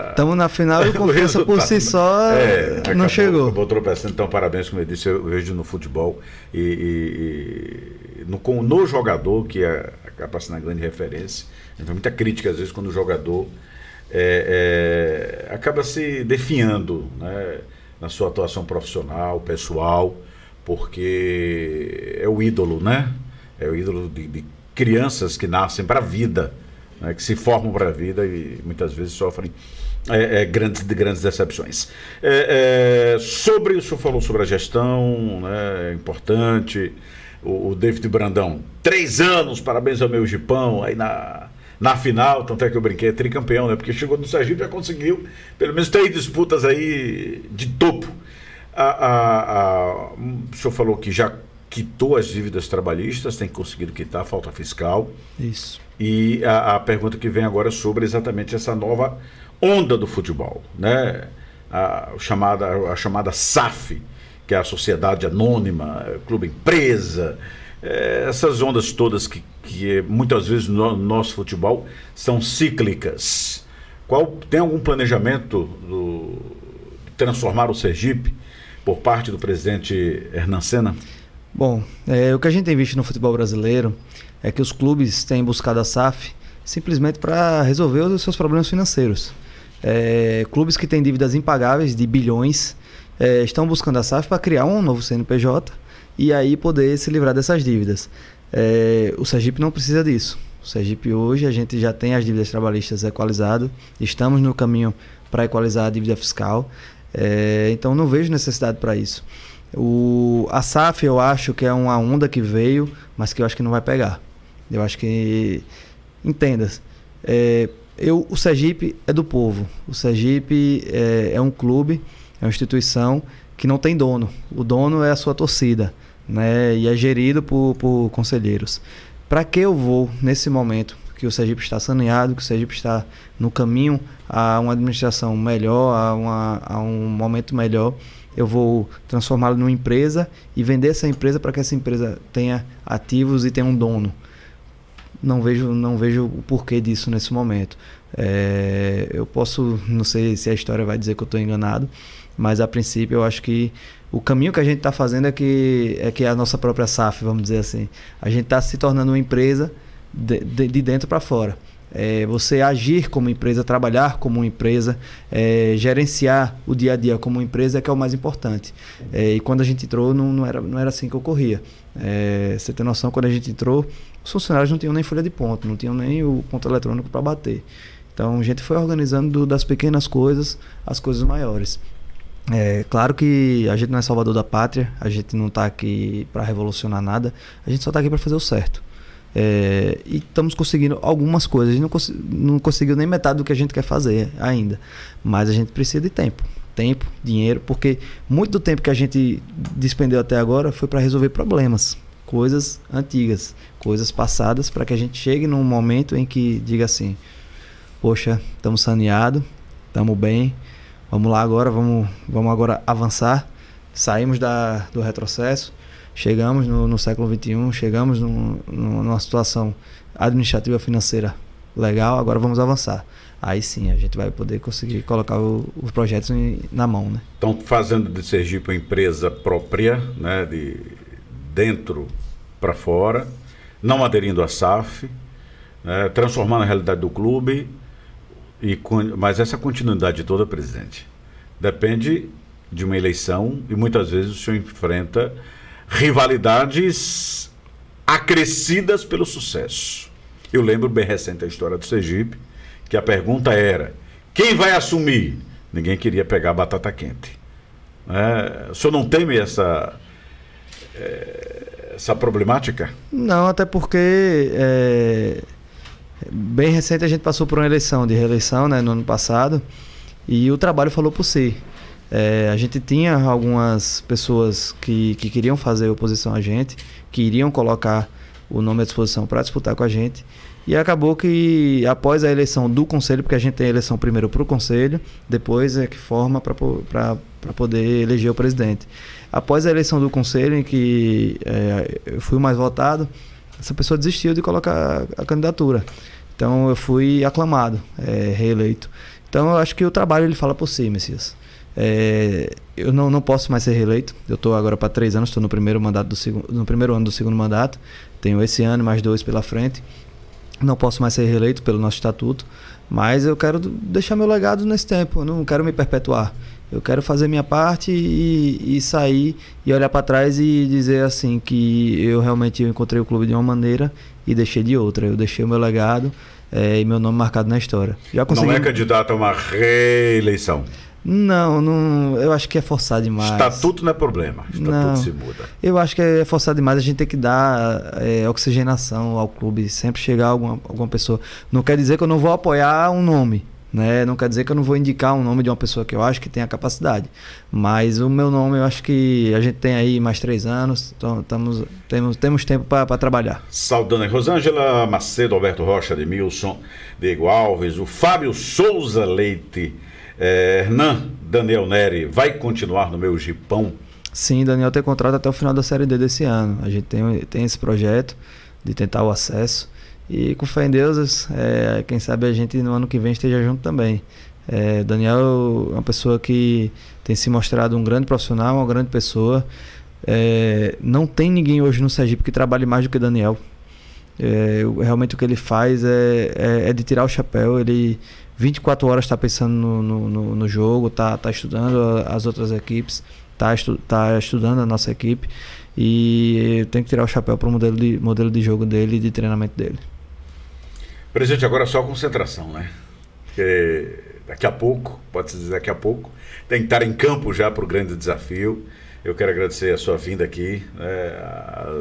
Estamos na final e confiança por si só não chegou. Acabou tropeçando. Então, parabéns, como eu disse, eu vejo no futebol no jogador, que acaba sendo uma grande referência. Então, muita crítica, às vezes, quando o jogador acaba se definhando, né, na sua atuação profissional, pessoal, porque é o ídolo, né? É o ídolo de crianças que nascem para a vida, né, que se formam para a vida e muitas vezes sofrem grandes decepções. O senhor falou sobre a gestão, né, importante. O David Brandão, 3 anos, parabéns ao meu Gipão, aí na final, tanto é que eu brinquei, tricampeão, né, porque chegou no Sergipe e já conseguiu pelo menos 3 disputas aí de topo. O senhor falou que já quitou as dívidas trabalhistas, tem conseguido quitar, falta fiscal. Isso. E a pergunta que vem agora é sobre exatamente essa nova onda do futebol, né? A chamada SAF, que é a Sociedade Anônima, Clube Empresa, essas ondas todas que muitas vezes no nosso futebol são cíclicas. Tem algum planejamento de transformar o Sergipe por parte do presidente Hernan Senna? Bom, o que a gente tem visto no futebol brasileiro é que os clubes têm buscado a SAF simplesmente para resolver os seus problemas financeiros. Clubes que têm dívidas impagáveis de bilhões estão buscando a SAF para criar um novo CNPJ e aí poder se livrar dessas dívidas. O Sergipe não precisa disso. O Sergipe hoje, a gente já tem as dívidas trabalhistas equalizadas, estamos no caminho para equalizar a dívida fiscal, então não vejo necessidade para isso. A SAF eu acho que é uma onda que veio, mas que eu acho que não vai pegar. Eu acho que... Entendas. O Sergipe é do povo. O Sergipe é um clube, é uma instituição que não tem dono. O dono é a sua torcida, né? E é gerido por conselheiros. Para que eu vou, nesse momento, que o Sergipe está saneado, que o Sergipe está no caminho a uma administração melhor, a um momento melhor, eu vou transformá-lo numa empresa e vender essa empresa para que essa empresa tenha ativos e tenha um dono. Não vejo o porquê disso nesse momento. Eu posso, não sei se a história vai dizer que eu estou enganado, mas a princípio eu acho que o caminho que a gente está fazendo é que é a nossa própria SAF, vamos dizer assim. A gente está se tornando uma empresa de dentro para fora. você agir como empresa, trabalhar como uma empresa, gerenciar o dia a dia como uma empresa é que é o mais importante. E quando a gente entrou, não era assim que ocorria. Você tem noção, quando a gente entrou, os funcionários não tinham nem folha de ponto, não tinham nem o ponto eletrônico para bater. Então a gente foi organizando das pequenas coisas as coisas maiores. Claro que a gente não é salvador da pátria, a gente não está aqui para revolucionar nada, a gente só está aqui para fazer o certo. E estamos conseguindo algumas coisas, a gente não conseguiu nem metade do que a gente quer fazer ainda, mas a gente precisa de tempo, dinheiro, porque muito do tempo que a gente despendeu até agora foi para resolver problemas, coisas antigas, coisas passadas, para que a gente chegue num momento em que diga assim: poxa, estamos saneados, estamos bem, vamos lá agora, vamos agora avançar, saímos do retrocesso, chegamos no século XXI, chegamos numa situação administrativa financeira legal, agora vamos avançar. Aí sim, a gente vai poder conseguir colocar os projetos na mão, né? Estão fazendo de Sergipe uma empresa própria, né, de dentro para fora, não aderindo à SAF, né, transformando a realidade do clube. Mas essa continuidade toda, presidente, depende de uma eleição e muitas vezes o senhor enfrenta rivalidades acrescidas pelo sucesso. Eu lembro bem recente a história do Sergipe, que a pergunta era: quem vai assumir? Ninguém queria pegar a batata quente. O senhor não teme essa problemática? Não, até porque bem recente a gente passou por uma eleição de reeleição, né, no ano passado, e o trabalho falou por si. A gente tinha algumas pessoas que queriam fazer oposição a gente, que iriam colocar o nome à disposição para disputar com a gente, e acabou que após a eleição do conselho, porque a gente tem a eleição primeiro para o conselho, depois é que forma para poder eleger o presidente. Após a eleição do conselho, em que eu fui o mais votado, essa pessoa desistiu de colocar a candidatura. Então eu fui aclamado, reeleito. Então eu acho que o trabalho ele fala por si, Messias. Eu não posso mais ser reeleito. Eu estou agora para 3 anos, estou no primeiro ano do segundo mandato. Tenho esse ano mais 2 pela frente. Não posso mais ser reeleito pelo nosso estatuto, mas eu quero deixar meu legado nesse tempo. Eu não quero me perpetuar. Eu quero fazer minha parte e sair e olhar para trás e dizer assim que eu realmente encontrei o clube de uma maneira e deixei de outra. Eu deixei o meu legado e meu nome marcado na história. Não é candidato a uma reeleição? Não, eu acho que é forçar demais. Estatuto não é problema, estatuto se muda. Eu acho que é forçar demais, a gente tem que dar oxigenação ao clube, sempre chegar alguma pessoa. Não quer dizer que eu não vou apoiar um nome, né? Não quer dizer que eu não vou indicar um nome de uma pessoa que eu acho que tem a capacidade. Mas o meu nome, eu acho que a gente tem aí mais 3 anos, então temos tempo para trabalhar. Saudando Rosângela Macedo, Alberto Rocha, Edmilson, Diego Alves, o Fábio Souza Leite, Hernan Daniel Neri, vai continuar no meu Gipão? Sim, Daniel tem contrato até o final da Série D desse ano. A gente tem esse projeto de tentar o acesso. E com fé em Deus, quem sabe a gente no ano que vem esteja junto também. Daniel é uma pessoa que tem se mostrado um grande profissional, uma grande pessoa. Não tem ninguém hoje no Sergipe que trabalhe mais do que Daniel. Realmente o que ele faz é de tirar o chapéu. Ele 24 horas está pensando no jogo, tá estudando as outras equipes, tá estudando a nossa equipe, e tem que tirar o chapéu para o modelo de jogo dele e de treinamento dele. Presidente, agora é só concentração, né? Porque daqui a pouco, pode-se dizer daqui a pouco, tem que estar em campo já para o grande desafio. Eu quero agradecer a sua vinda aqui,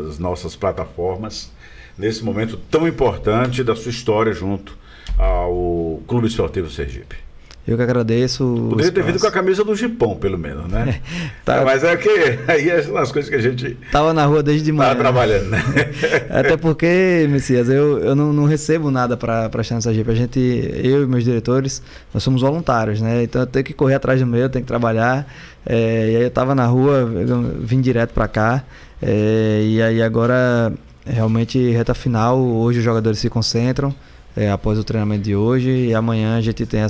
às nossas plataformas, nesse momento tão importante da sua história junto ao Clube Esportivo Sergipe. Eu que agradeço. Poderia ter vindo com a camisa do Gipão, pelo menos, né? Mas que aí é as coisas que a gente tava na rua desde de manhã. Tava trabalhando, né? Até porque, Messias, eu não recebo nada para estar no Sergipe. Eu e meus diretores, nós somos voluntários, né? Então eu tenho que correr atrás do meu, tenho que trabalhar. E aí eu tava na rua, vim direto para cá. E aí agora, realmente, reta final, hoje os jogadores se concentram. Após o treinamento de hoje, e amanhã a gente tem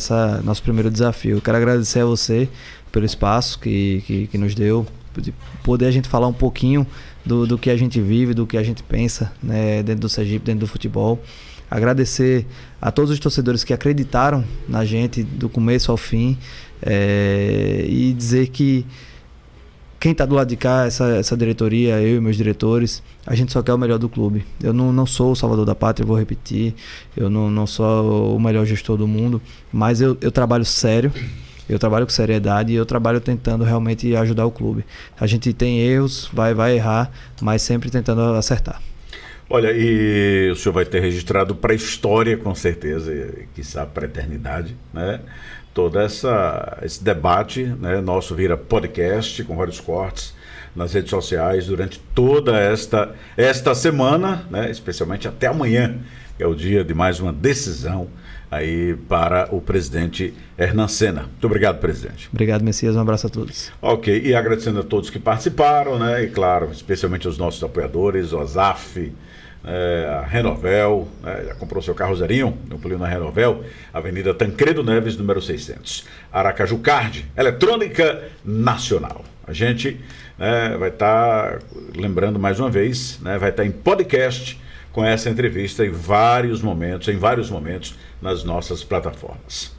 nosso primeiro desafio. Eu quero agradecer a você pelo espaço que nos deu, de poder a gente falar um pouquinho do que a gente vive, do que a gente pensa, né, dentro do Sergipe, dentro do futebol. Agradecer a todos os torcedores que acreditaram na gente do começo ao fim, e dizer que quem está do lado de cá, essa diretoria, eu e meus diretores, a gente só quer o melhor do clube. Eu não sou o salvador da pátria, eu vou repetir, eu não sou o melhor gestor do mundo, mas eu trabalho sério, eu trabalho com seriedade e eu trabalho tentando realmente ajudar o clube. A gente tem erros, vai errar, mas sempre tentando acertar. Olha, e o senhor vai ter registrado para a história, com certeza, e quiçá para a eternidade, né? Todo esse debate, né, nosso vira podcast com vários cortes nas redes sociais durante toda esta semana, né, especialmente até amanhã, que é o dia de mais uma decisão aí para o presidente Hernan Senna. Muito obrigado, presidente. Obrigado, Messias. Um abraço a todos. Ok, e agradecendo a todos que participaram, né, e claro, especialmente aos nossos apoiadores, o Azaf, a Renovel, já comprou seu carro zerinho, no Polio na Renovel, Avenida Tancredo Neves, número 600. Aracaju Card, Eletrônica Nacional. A gente vai estar, lembrando mais uma vez, vai estar em podcast com essa entrevista em vários momentos nas nossas plataformas.